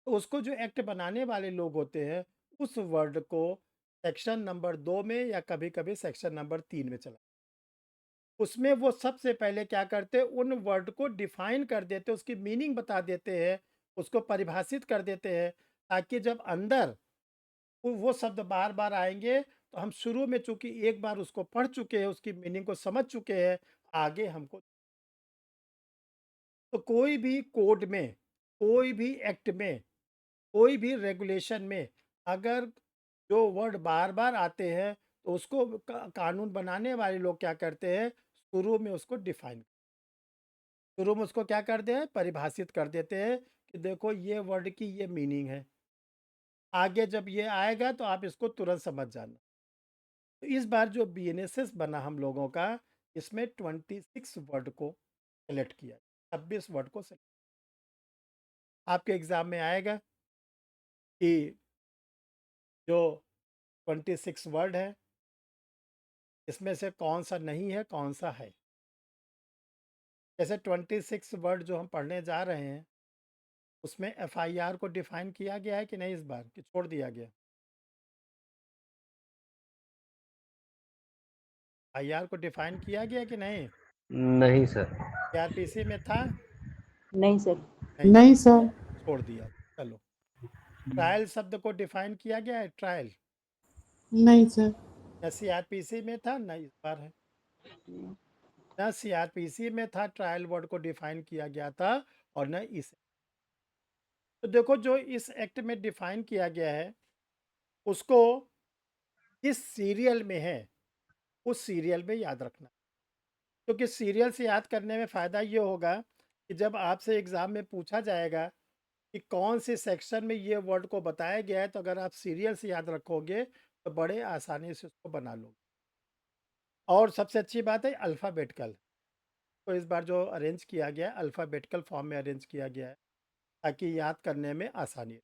तो उसको जो एक्ट बनाने वाले लोग होते हैं उस वर्ड को सेक्शन नंबर 2 में या कभी-कभी सेक्शन नंबर 3 में चला। उसमें वो सबसे पहले क्या करते हैं, उन वर्ड को डिफाइन कर देते हैं, उसकी मीनिंग बता देते हैं, उसको परिभाषित कर देते हैं, ताकि जब अंदर वो शब्द बार-बार आएँगे, तो हम शुरू में चूँकि एक बार उसको पढ़ चुके हैं, उसकी मीनिंग को समझ चुके हैं, आगे हमको तो कोई भी कोड में, कोई भी एक्ट में, कोई भी रेगुलेशन में अगर जो वर्ड बार-बार आते हैं, तो उसको कानून बनाने वाले लोग क्या करते हैं, शुरू में उसको डिफाइन शुरू में उसको क्या करते हैं, परिभाषित कर देते हैं कि देखो ये वर्ड की ये मीनिंग है। आगे जब ये आएगा तो आप इसको तुरंत समझ जाना। तो इस बार जो बीएनएसएस बना हम लोगों का, इसमें 26 वर्ड को सेलेक्ट किया, 26 वर्ड को सेलेक्ट आपके एग्ज़ाम में आएगा कि जो 26 वर्ड है, इसमें से कौन-सा नहीं है, कौन-सा है। जैसे 26 वर्ड जो हम पढ़ने जा रहे हैं, उसमें एफआईआर को डिफाइन किया गया है कि नहीं इस बार, कि छोड़ दिया गया? आईआर को डिफाइन किया गया कि नहीं? नहीं सर। सीआरपीसी में था? नहीं सर। नहीं, नहीं सर। छोड़ दिया। चलो, ट्रायल शब्द को डिफाइन किया गया है, ट्रायल? नहीं सर। न सीआरपीसी में था, न इस बार है। न सीआरपीसी में था, ट्रायल वर्ड को डिफाइन किया गया था, और न इस तो देखो जो इस एक्ट में डिफाइन किया गया है, उसको जिस सीरियल में है, उस सीरियल में याद रखना। क्योंकि सीरियल से याद करने में फ़ायदा ये होगा कि जब आपसे एग्ज़ाम में पूछा जाएगा कि कौन से सेक्शन में ये वर्ड को बताया गया है, तो अगर आप सीरियल से याद रखोगे, तो बड़े आसानी से उसको बना लोगे। और सबसे अच्छी बात है अल्फ़ाबेटिकल, तो इस बार जो अरेंज किया गया है, अल्फ़ाबेटिकल फॉर्म में अरेंज किया गया है, ताकि याद करने में आसानी हो।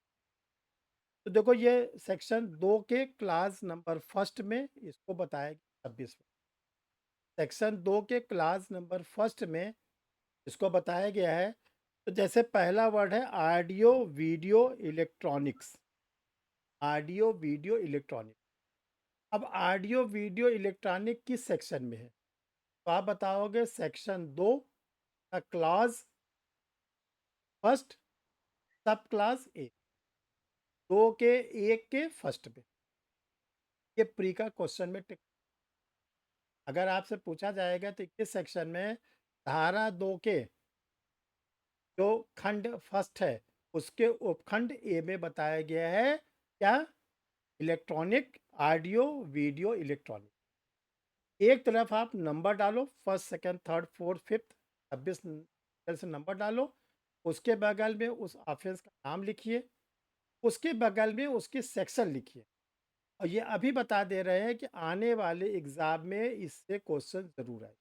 तो देखो ये सेक्शन 2 के क्लास नंबर फर्स्ट में इसको बताया गया 26 में। सेक्शन 2 के क्लास नंबर फर्स्ट में इसको बताया गया है। तो जैसे पहला वर्ड है audio video electronics, audio video electronic. अब ऑडियो वीडियो इलेक्ट्रॉनिक किस सेक्शन में है? तो आप बताओगे सेक्शन 2 का क्लास फर्स्ट, सब क्लास ए, 2 के 1 के फर्स्ट में। ये प्री का क्वेश्चन में टिक। अगर आपसे पूछा जाएगा तो किस सेक्शन में, धारा 2 के जो खंड फर्स्ट है, उसके उपखंड ए में बताया गया है क्या? Electronic, audio video electronic. एक तरफ आप नंबर डालो, first second third fourth fifth, 26 से नंबर डालो, उसके बगल में उस ऑफेंस का नाम लिखिए, उसके बगल में उसकी सेक्शन लिखिए। और ये अभी बता दे रहे हैं कि आने वाले एग्जाम में इससे क्वेश्चन जरूर आए।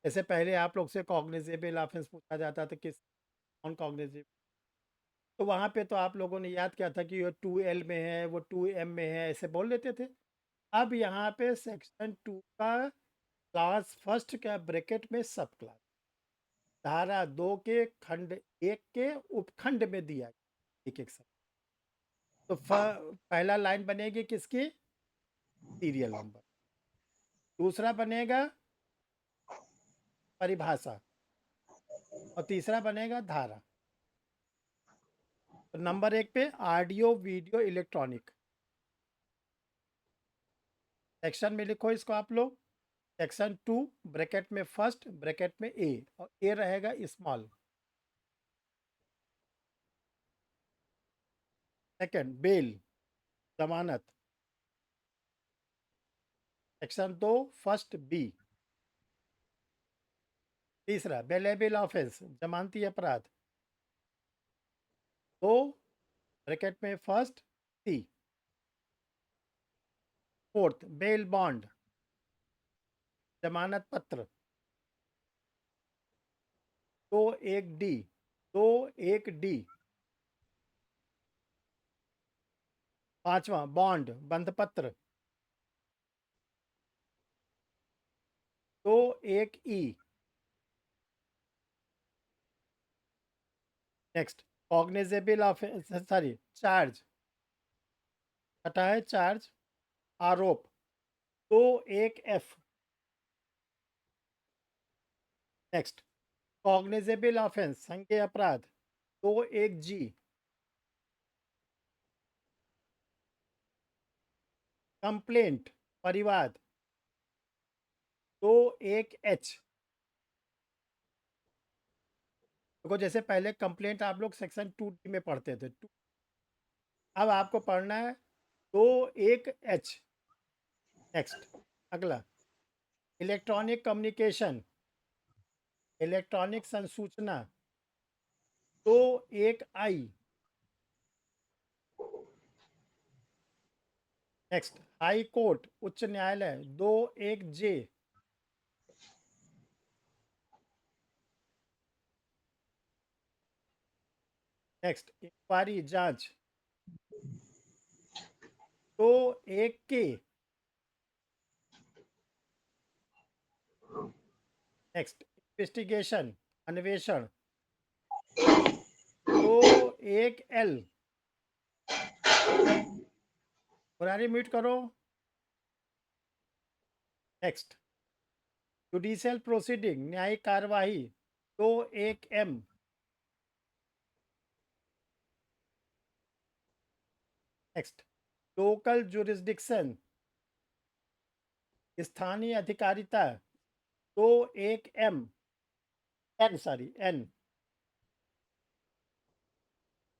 जैसे पहले आप लोग से कॉग्निजेबल ऑफेंस पूछा जाता था, किस नॉन कॉग्निजेबल, तो वहाँ पे तो आप लोगों ने याद किया था कि ये 2L में है, वो 2M में है, ऐसे बोल लेते थे। अब यहाँ पे सेक्शन 2 का क्लास फर्स्ट का ब्रैकेट में सब क्लास, धारा 2 के खंड 1 के उपखंड में दिया गया एक एक सब। तो पहला लाइन बनेगी किसकी? Serial number. दूसरा बनेगा परिभाषा, और तीसरा बनेगा धारा। तो नंबर 1 पे ऑडियो वीडियो इलेक्ट्रॉनिक, सेक्शन में लिखो इसको आप लोग। सेक्शन 2 ब्रैकेट में फर्स्ट, ब्रैकेट में ए, और ए रहेगा स्मॉल। सेकंड बेल, जमानत। Section 2 first B. तीसरा बेलेबल ऑफेंस, जमानती अपराध, 2 ब्रैकेट में first C. Fourth bail bond, जमानत पत्र, 2(1)D, 2(1)D। पांचवा बॉन्ड, बंधपत्र, 2(1)E। Next cognisable offence, sorry charge, छठा है चार्ज, आरोप, तो एक एफ। नेक्स्ट, कॉग्निजेबल ऑफेंस, संज्ञेय अपराध, तो एक जी। कंप्लेंट, परिवाद, तो एक एच। देखो जैसे पहले कंप्लेंट आप लोग सेक्शन 2D में पढ़ते थे, अब आपको पढ़ना है तो एक एच। नेक्स्ट, अगला, इलेक्ट्रॉनिक कम्युनिकेशन, इलेक्ट्रॉनिक संसूचना, तो एक आई। नेक्स्ट, हाई कोर्ट, उच्च न्यायालय, दो एक जे। नेक्स्ट, इंक्वायरी, जांच, तो एक के। नेक्स्ट, इन्वेस्टिगेशन, अन्वेषण, तो एक एल। मुरारी म्यूट करो। नेक्स्ट, जुडिशियल प्रोसीडिंग, न्यायिक कार्यवाही, तो एक एम। नेक्स्ट, लोकल जुरिस्डिक्शन, स्थानीय अधिकारिता, तो एक M, N sorry N.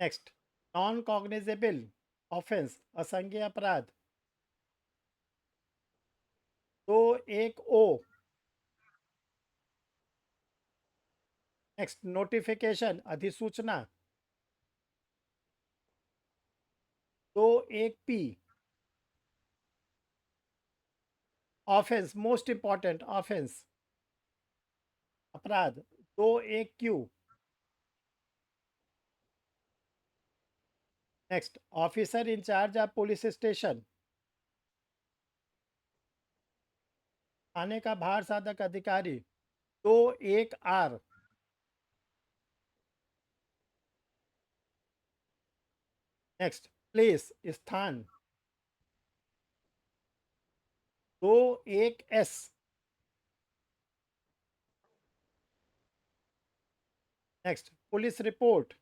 Next, non cognisable offence, असंज्ञेय अपराध, तो एक ओ। नेक्स्ट, नोटिफिकेशन, अधिसूचना, तो एक P. Offence, most important offence, अपराध, तो एक Q. Next, officer in charge of police station, थाने का भार साधक अधिकारी, तो एक आर। नेक्स्ट, प्लेस, स्थान, तो एक एस। नेक्स्ट, पुलिस रिपोर्ट,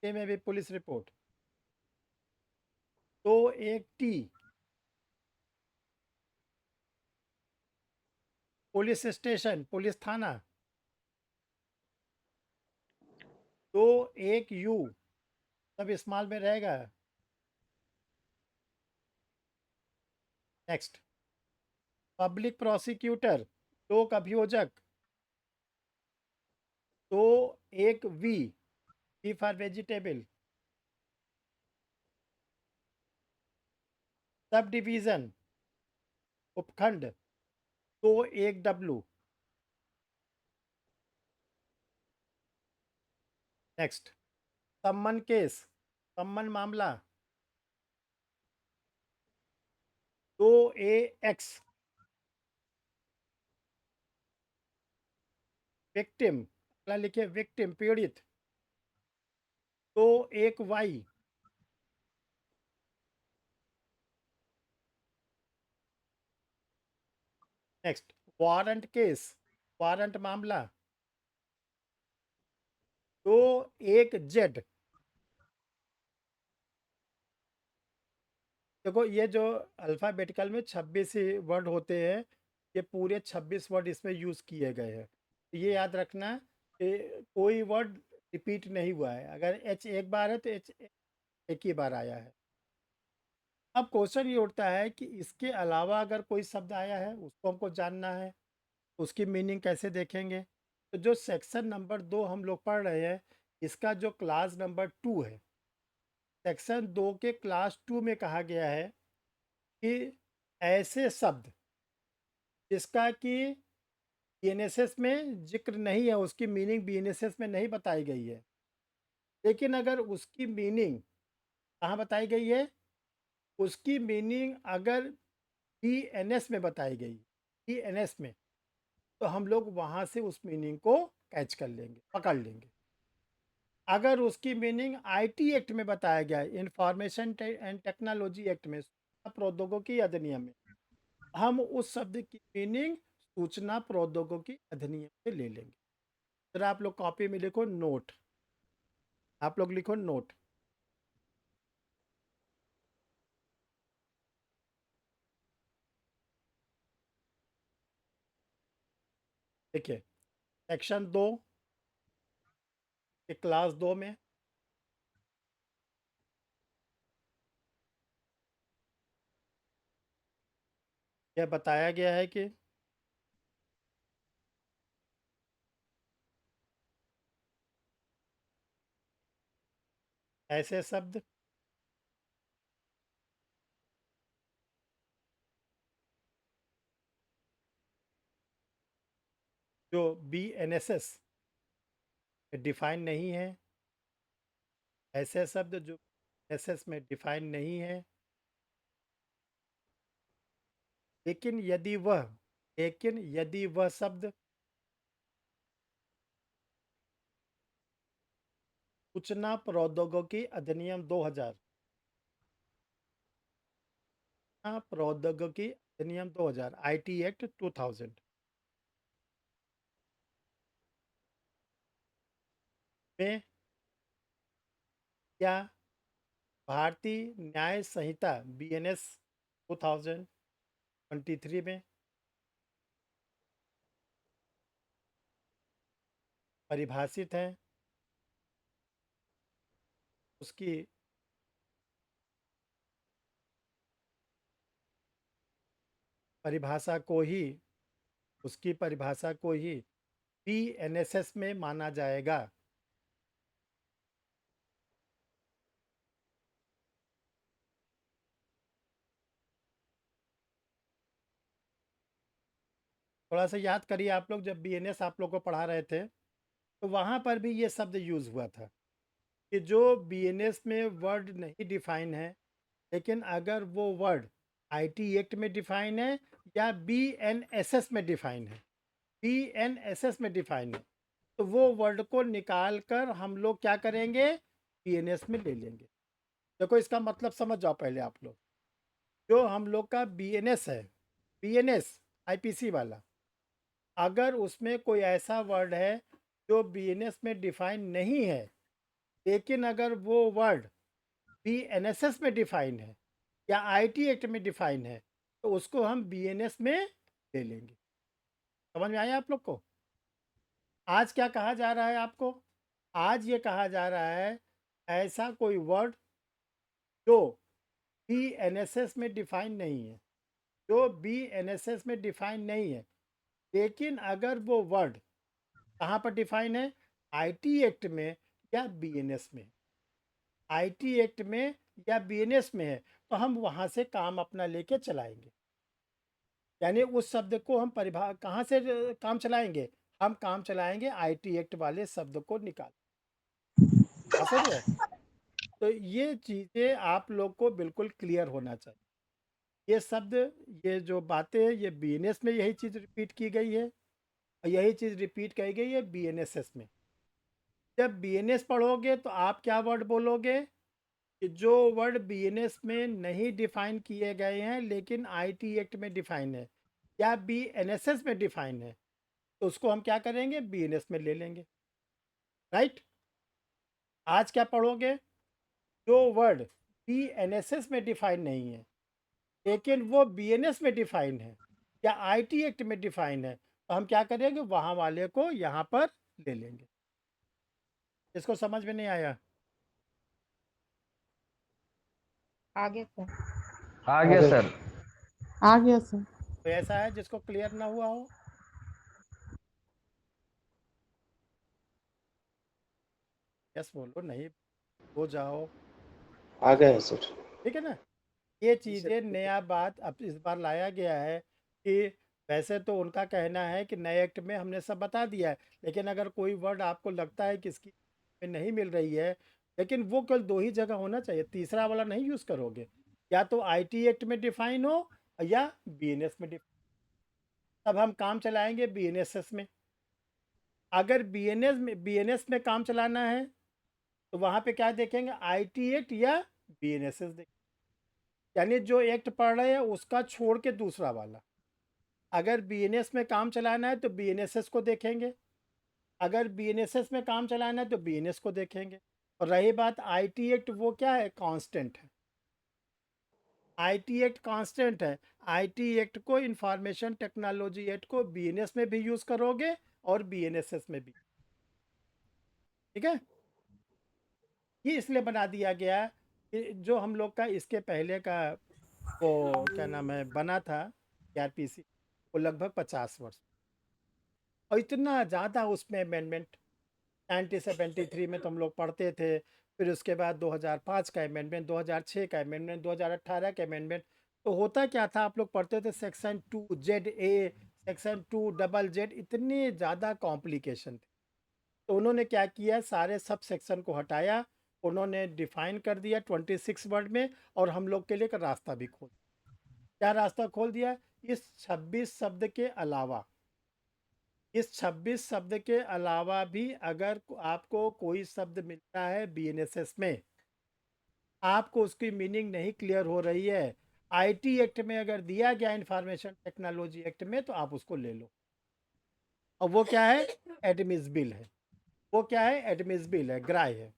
ये में भी पुलिस रिपोर्ट, तो एक टी। पुलिस स्टेशन, पुलिस थाना, तो एक यू, सब स्मॉल में रहेगा। नेक्स्ट, पब्लिक प्रोसिक्यूटर, लोक अभियोजक, तो एक V, V for vegetable. Subdivision, उपखंड, तो एक डब्लू। नेक्स्ट, सम्मन केस, सम्मन मामला, तो ए एक्स। विक्टिम, अगला लिखिए विक्टिम, पीड़ित, तो एक Y. Next, warrant case, warrant मामला, तो एक जेड। देखो ये जो अल्फ़ाबेटिकल में 26 ही वर्ड होते हैं, ये पूरे 26 वर्ड इसमें यूज़ किए गए हैं। ये याद रखना कि कोई वर्ड रिपीट नहीं हुआ है, अगर एच एक बार है तो एच एक ही बार आया है। अब क्वेश्चन ये उठता है कि इसके अलावा अगर कोई शब्द आया है उसको हमको जानना है, उसकी मीनिंग कैसे देखेंगे। तो जो सेक्शन नंबर 2 हम लोग पढ़ रहे हैं, इसका जो क्लास नंबर 2 है, सेक्शन 2 के क्लास 2 में कहा गया है कि ऐसे शब्द जिसका कि बीएनएसएस में जिक्र नहीं है, उसकी मीनिंग बीएनएसएस में नहीं बताई गई है, लेकिन अगर उसकी मीनिंग कहाँ बताई गई है, उसकी मीनिंग अगर बीएनएस में बताई गई, बीएनएस में, तो हम लोग वहाँ से उस मीनिंग को कैच कर लेंगे, पकड़ लेंगे। अगर उसकी मीनिंग आईटी एक्ट में बताया गया है, इंफॉर्मेशन एंड टेक्नोलॉजी एक्ट में, सूचना प्रौद्योगिकी अधिनियम में, हम उस शब्द की मीनिंग सूचना प्रौद्योगिकी अधिनियम से ले लेंगे। जरा आप लोग कॉपी में लिखो नोट, आप लोग लिखो नोट। देखिए सेक्शन 2 क्लास 2 में यह बताया गया है कि ऐसे शब्द जो BNSS में डिफाइन नहीं है, ऐसे शब्द जो एसएस में डिफाइन नहीं है, लेकिन यदि वह शब्द सूचना प्रौद्योगिकी अधिनियम 2000, प्रौद्योगिकी अधिनियम 2000 IT एक्ट 2000 में या भारतीय न्याय संहिता BNS 2023 में परिभाषित है, उसकी परिभाषा को ही BNSS में माना जाएगा। थोड़ा सा याद करिए आप लोग, जब BNS आप लोग को पढ़ा रहे थे तो वहाँ पर भी ये शब्द यूज़ हुआ था कि जो BNS में वर्ड नहीं डिफाइन है, लेकिन अगर वो वर्ड IT एक्ट में डिफाइन है या BNSS में डिफाइन है, BNSS में डिफाइन है, तो वो वर्ड को निकाल कर हम लोग क्या करेंगे, BNS में ले लेंगे। देखो इसका मतलब समझ जाओ पहले आप लोग, जो हम लोग का BNS है, BNS IPC वाला, अगर उसमें कोई ऐसा वर्ड है जो BNS में डिफाइन नहीं है, लेकिन अगर वो वर्ड BNSS में डिफाइन है या IT एक्ट में डिफाइन है, तो उसको हम BNS में ले लेंगे। समझ में आया आप लोग को? आज क्या कहा जा रहा है आपको? आज ये कहा जा रहा है ऐसा कोई वर्ड जो BNSS में डिफाइन नहीं है, जो BNSS में डिफाइन नहीं है, लेकिन अगर वो वर्ड कहाँ पर डिफाइन है, IT एक्ट में या BNS में, IT एक्ट में या BNS में है, तो हम वहाँ से काम अपना लेके चलाएंगे। यानी उस शब्द को हम कहाँ से काम चलाएंगे, हम काम चलाएंगे IT एक्ट वाले शब्द को निकाल। बात समझ रहे? तो ये चीज़ें आप लोग को बिल्कुल क्लियर होना चाहिए। ये शब्द, ये जो बातें, ये BNS में यही चीज़ रिपीट की गई है और यही चीज़ रिपीट की गई है BNSS में। जब BNS पढ़ोगे तो आप क्या वर्ड बोलोगे कि जो वर्ड BNS में नहीं डिफाइन किए गए हैं लेकिन IT एक्ट में डिफाइन है या BNSS में डिफाइन है, तो उसको हम क्या करेंगे, BNS में ले लेंगे। राइट? आज क्या पढ़ोगे, जो वर्ड BNSS में डिफाइन नहीं है लेकिन वो BNS में डिफाइन है या IT एक्ट में डिफाइन है, तो हम क्या करेंगे, वहाँ वाले को यहाँ पर ले लेंगे। इसको समझ में नहीं आया? आगे सर। आ गया सर। आ गया सर। तो ऐसा है जिसको क्लियर ना हुआ हो? यस बोलो, नहीं हो जाओ। आ गया सर। ठीक है ना? ये चीज़ें नया बात अब इस बार लाया गया है कि वैसे तो उनका कहना है कि नए एक्ट में हमने सब बता दिया है, लेकिन अगर कोई वर्ड आपको लगता है कि इसकी में नहीं मिल रही है, लेकिन वो केवल 2 ही जगह होना चाहिए, तीसरा वाला नहीं यूज़ करोगे। या तो IT एक्ट में डिफाइन हो या BNS में डिफाइन, तब हम काम चलाएंगे BNSS में। अगर BNS में काम चलाना है तो वहाँ पे क्या देखेंगे, आईटी एक्ट या बीएनएसएस देखेंगे। यानी जो एक्ट पढ़ रहे हैं उसका छोड़ के दूसरा वाला। अगर बीएनएस में काम चलाना है तो बीएनएसएस को देखेंगे, अगर बीएनएसएस में काम चलाना है तो बीएनएस को देखेंगे। और रही बात आईटी एक्ट, वो क्या है, कांस्टेंट है। आईटी एक्ट कांस्टेंट है। आईटी एक्ट को, इंफॉर्मेशन टेक्नोलॉजी एक्ट को बीएनएस में भी यूज़ करोगे और बीएनएसएस में भी। ठीक है, ये इसलिए बना दिया गया कि जो हम लोग का इसके पहले का वो क्या नाम है बना था आरपीसी, वो लगभग 50 वर्ष, और इतना ज़्यादा उसमें अमेंडमेंट 1973 में तो हम लोग पढ़ते थे। फिर उसके बाद 2005 का अमेंडमेंट, 2006 का अमेंडमेंट, 2018 का अमेंडमेंट। तो होता क्या था, आप लोग पढ़ते थे सेक्शन 2ZA, सेक्शन 2ZZ, इतने ज़्यादा कॉम्प्लिकेशन थे। तो उन्होंने क्या किया, सारे सब सेक्शन को हटाया, उन्होंने डिफाइन कर दिया 26 वर्ड में, और हम लोग के लिए एक रास्ता भी खोल दिया। क्या रास्ता खोल दिया, इस 26 शब्द के अलावा, इस 26 शब्द के अलावा भी अगर आपको कोई शब्द मिलता है बीएनएसएस में, आपको उसकी मीनिंग नहीं क्लियर हो रही है, आईटी एक्ट में अगर दिया गया, इंफॉर्मेशन टेक्नोलॉजी एक्ट में, तो आप उसको ले लो। और वो क्या है, एडमिसिबल है। वो क्या है, एडमिसिबल है, ग्राह्य है।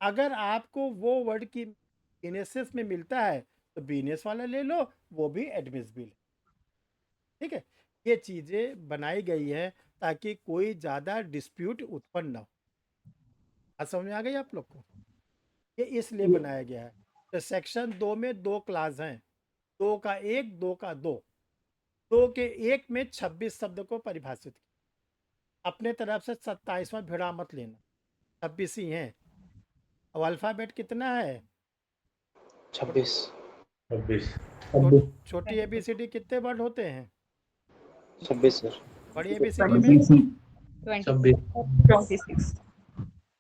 अगर आपको वो वर्ड की बीएनएसएस में मिलता है तो बीएनएस वाला ले लो, वो भी एडमिसिबल है। ठीक है, ये चीज़ें बनाई गई है ताकि कोई ज़्यादा डिस्प्यूट उत्पन्न ना हो। बात समझ में आ गई आप लोग को, ये इसलिए बनाया गया है। तो सेक्शन 2 में 2 क्लास हैं, 2 का 1, 2 का 2। 2 के 1 में 26 शब्द को परिभाषित किया। अपने तरफ से 27वां भिड़ा मत लेना, 26 ही हैं। अब अल्फ़ाबेट कितना है, 26 छोटी ABCD कितने वर्ड होते हैं, 26 सर। बड़ी ABCD में 26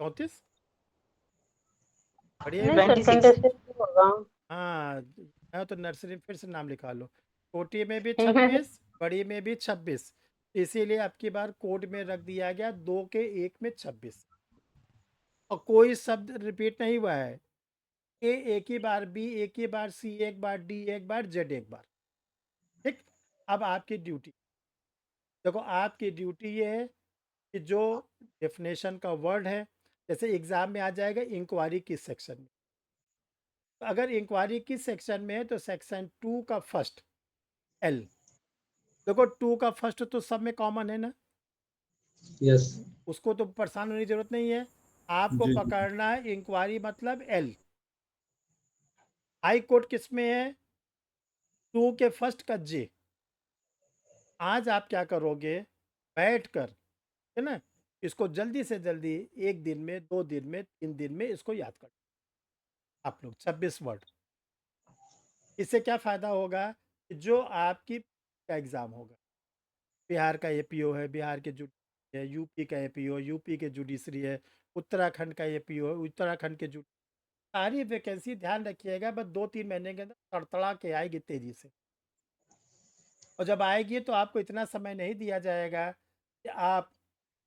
34, बड़ी नहीं सर, 26 सेंटेंस होगा। हाँ, मैं तो नर्सरी फिर से नाम लिखा लो। छोटी में भी 26, बड़ी में भी 26, इसीलिए आपकी बार कोड में रख दिया गया 2 के 1 में 26। और कोई शब्द रिपीट नहीं हुआ है, ए एक ही बार, बी एक ही बार, सी एक बार, डी एक बार, जेड एक बार। ठीक, अब आपकी ड्यूटी देखो, आपकी ड्यूटी ये है कि जो डेफिनेशन का वर्ड है, जैसे एग्जाम में आ जाएगा इंक्वायरी किस सेक्शन में, तो अगर इंक्वायरी किस सेक्शन में है तो सेक्शन 2 का फर्स्ट एल। देखो 2 का फर्स्ट तो सब में कॉमन है ना, यस उसको तो परेशान होने की जरूरत नहीं है। आपको जी। पकड़ना है इंक्वायरी मतलब एल। हाई कोर्ट किस में है, 2 के फर्स्ट का जे। आज आप क्या करोगे, बैठकर, है ना, इसको जल्दी से जल्दी 1 दिन में, 2 दिन में, 3 दिन में इसको याद कर आप लोग 26 वर्ड। इससे क्या फ़ायदा होगा कि जो आपकी का एग्ज़ाम होगा, बिहार का एपीओ है, बिहार के जुडिशरी है, यूपी का एपीओ, यूपी के जुडिशरी है, उत्तराखंड का एपीओ है, उत्तराखंड के सारी वैकेंसी ध्यान रखिएगा, बस 2-3 महीने के अंदर तड़तड़ा के आएगी तेज़ी से। और जब आएगी तो आपको इतना समय नहीं दिया जाएगा कि आप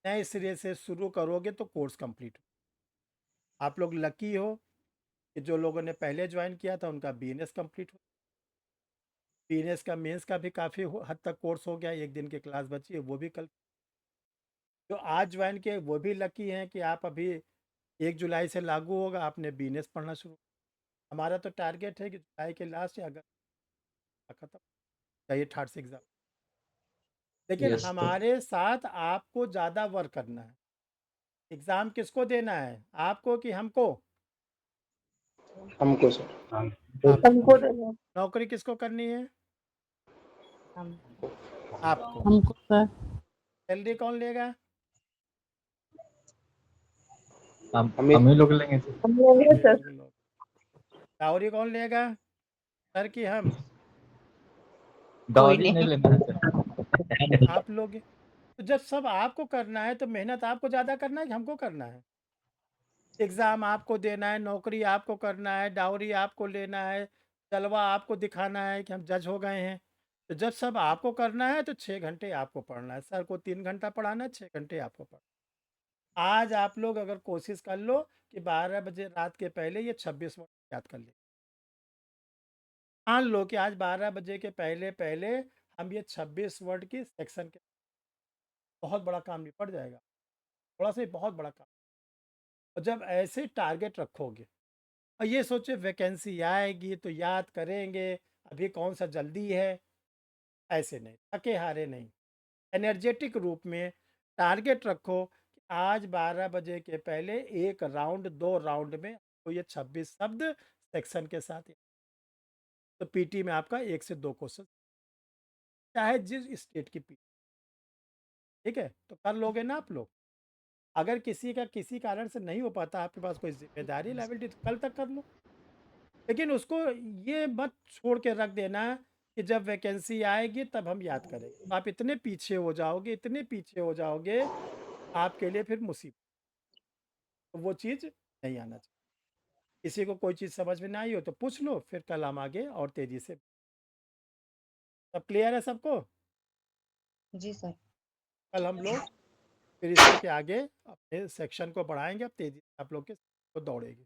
नए सिरे से शुरू करोगे तो कोर्स कंप्लीट हो। आप लोग लकी हो कि जो लोगों ने पहले ज्वाइन किया था उनका बीएनएस कंप्लीट हो, बीएनएस का मेंस का भी काफ़ी हद तक कोर्स हो गया, 1 दिन की क्लास बची है, वो भी कल। जो आज ज्वाइन किए वो भी लकी हैं कि आप अभी 1 जुलाई से लागू होगा, आपने बीएनएस पढ़ना शुरू। हमारा तो टारगेट है कि जुलाई के लास्ट या अगस्त खत्म चाहिए थर्ड से एग्ज़ाम। लेकिन यस सर। हमारे साथ आपको ज़्यादा वर्क करना है। एग्ज़ाम किसको देना है, आपको कि हमको? हमको सर। आपको। हमको देना। नौकरी किसको करनी है, हम आपको। हमको सर। सैलरी कौन लेगा, हमें हम ही लोग लेंगे सर। हम लेंगे आप ही सर। लोग। डाउरी कौन लेगा, सर कि हम? दावरी नहीं। नहीं लेना है सर। आप लोग। तो जब सब आपको करना है तो मेहनत आपको ज़्यादा करना है कि हमको करना है? एग्ज़ाम आपको देना है, नौकरी आपको करना है, डाउरी आपको लेना है, जलवा आपको दिखाना है कि हम जज हो गए हैं। तो जब सब आपको करना है तो 6 घंटे आपको पढ़ना है, सर को 3 घंटा पढ़ाना है, 6 घंटे आपको पढ़ना आज आप लोग अगर कोशिश कर लो कि 12 बजे रात के पहले ये 26 वर्ड याद कर ले। मान लो कि आज 12 बजे के पहले पहले हम ये 26 वर्ड की सेक्शन के, बहुत बड़ा काम निपट जाएगा। थोड़ा सा ही बहुत बड़ा काम। और जब ऐसे टारगेट रखोगे और ये सोचे वैकेंसी आएगी तो याद करेंगे, अभी कौन सा जल्दी है, ऐसे नहीं, थके हारे नहीं, एनर्जेटिक रूप में टारगेट रखो कि आज 12 बजे के पहले 1 राउंड 2 राउंड में तो ये 26 शब्द सेक्शन के साथ, तो पीटी में आपका 1 से 2 क्वेश्चन, चाहे जिस स्टेट की पीटी। ठीक है, तो कर लोगे ना आप लोग। अगर किसी का किसी कारण से नहीं हो पाता, आपके पास कोई जिम्मेदारी लायबिलिटी, तो कल तक कर लो। लेकिन उसको ये मत छोड़ के रख देना कि जब वैकेंसी आएगी तब हम याद करेंगे। आप इतने पीछे हो जाओगे, इतने पीछे हो जाओगे, आपके लिए फिर मुसीबत। तो वो चीज़ नहीं आना चाहिए। किसी को कोई चीज़ समझ में ना आई हो तो पूछ लो, फिर कल हम आगे और तेज़ी से। सब क्लियर है सबको? जी सर। कल हम लोग फिर इससे के आगे अपने सेक्शन को बढ़ाएंगे, अब तेज़ी से आप लोग के दौड़ेगी।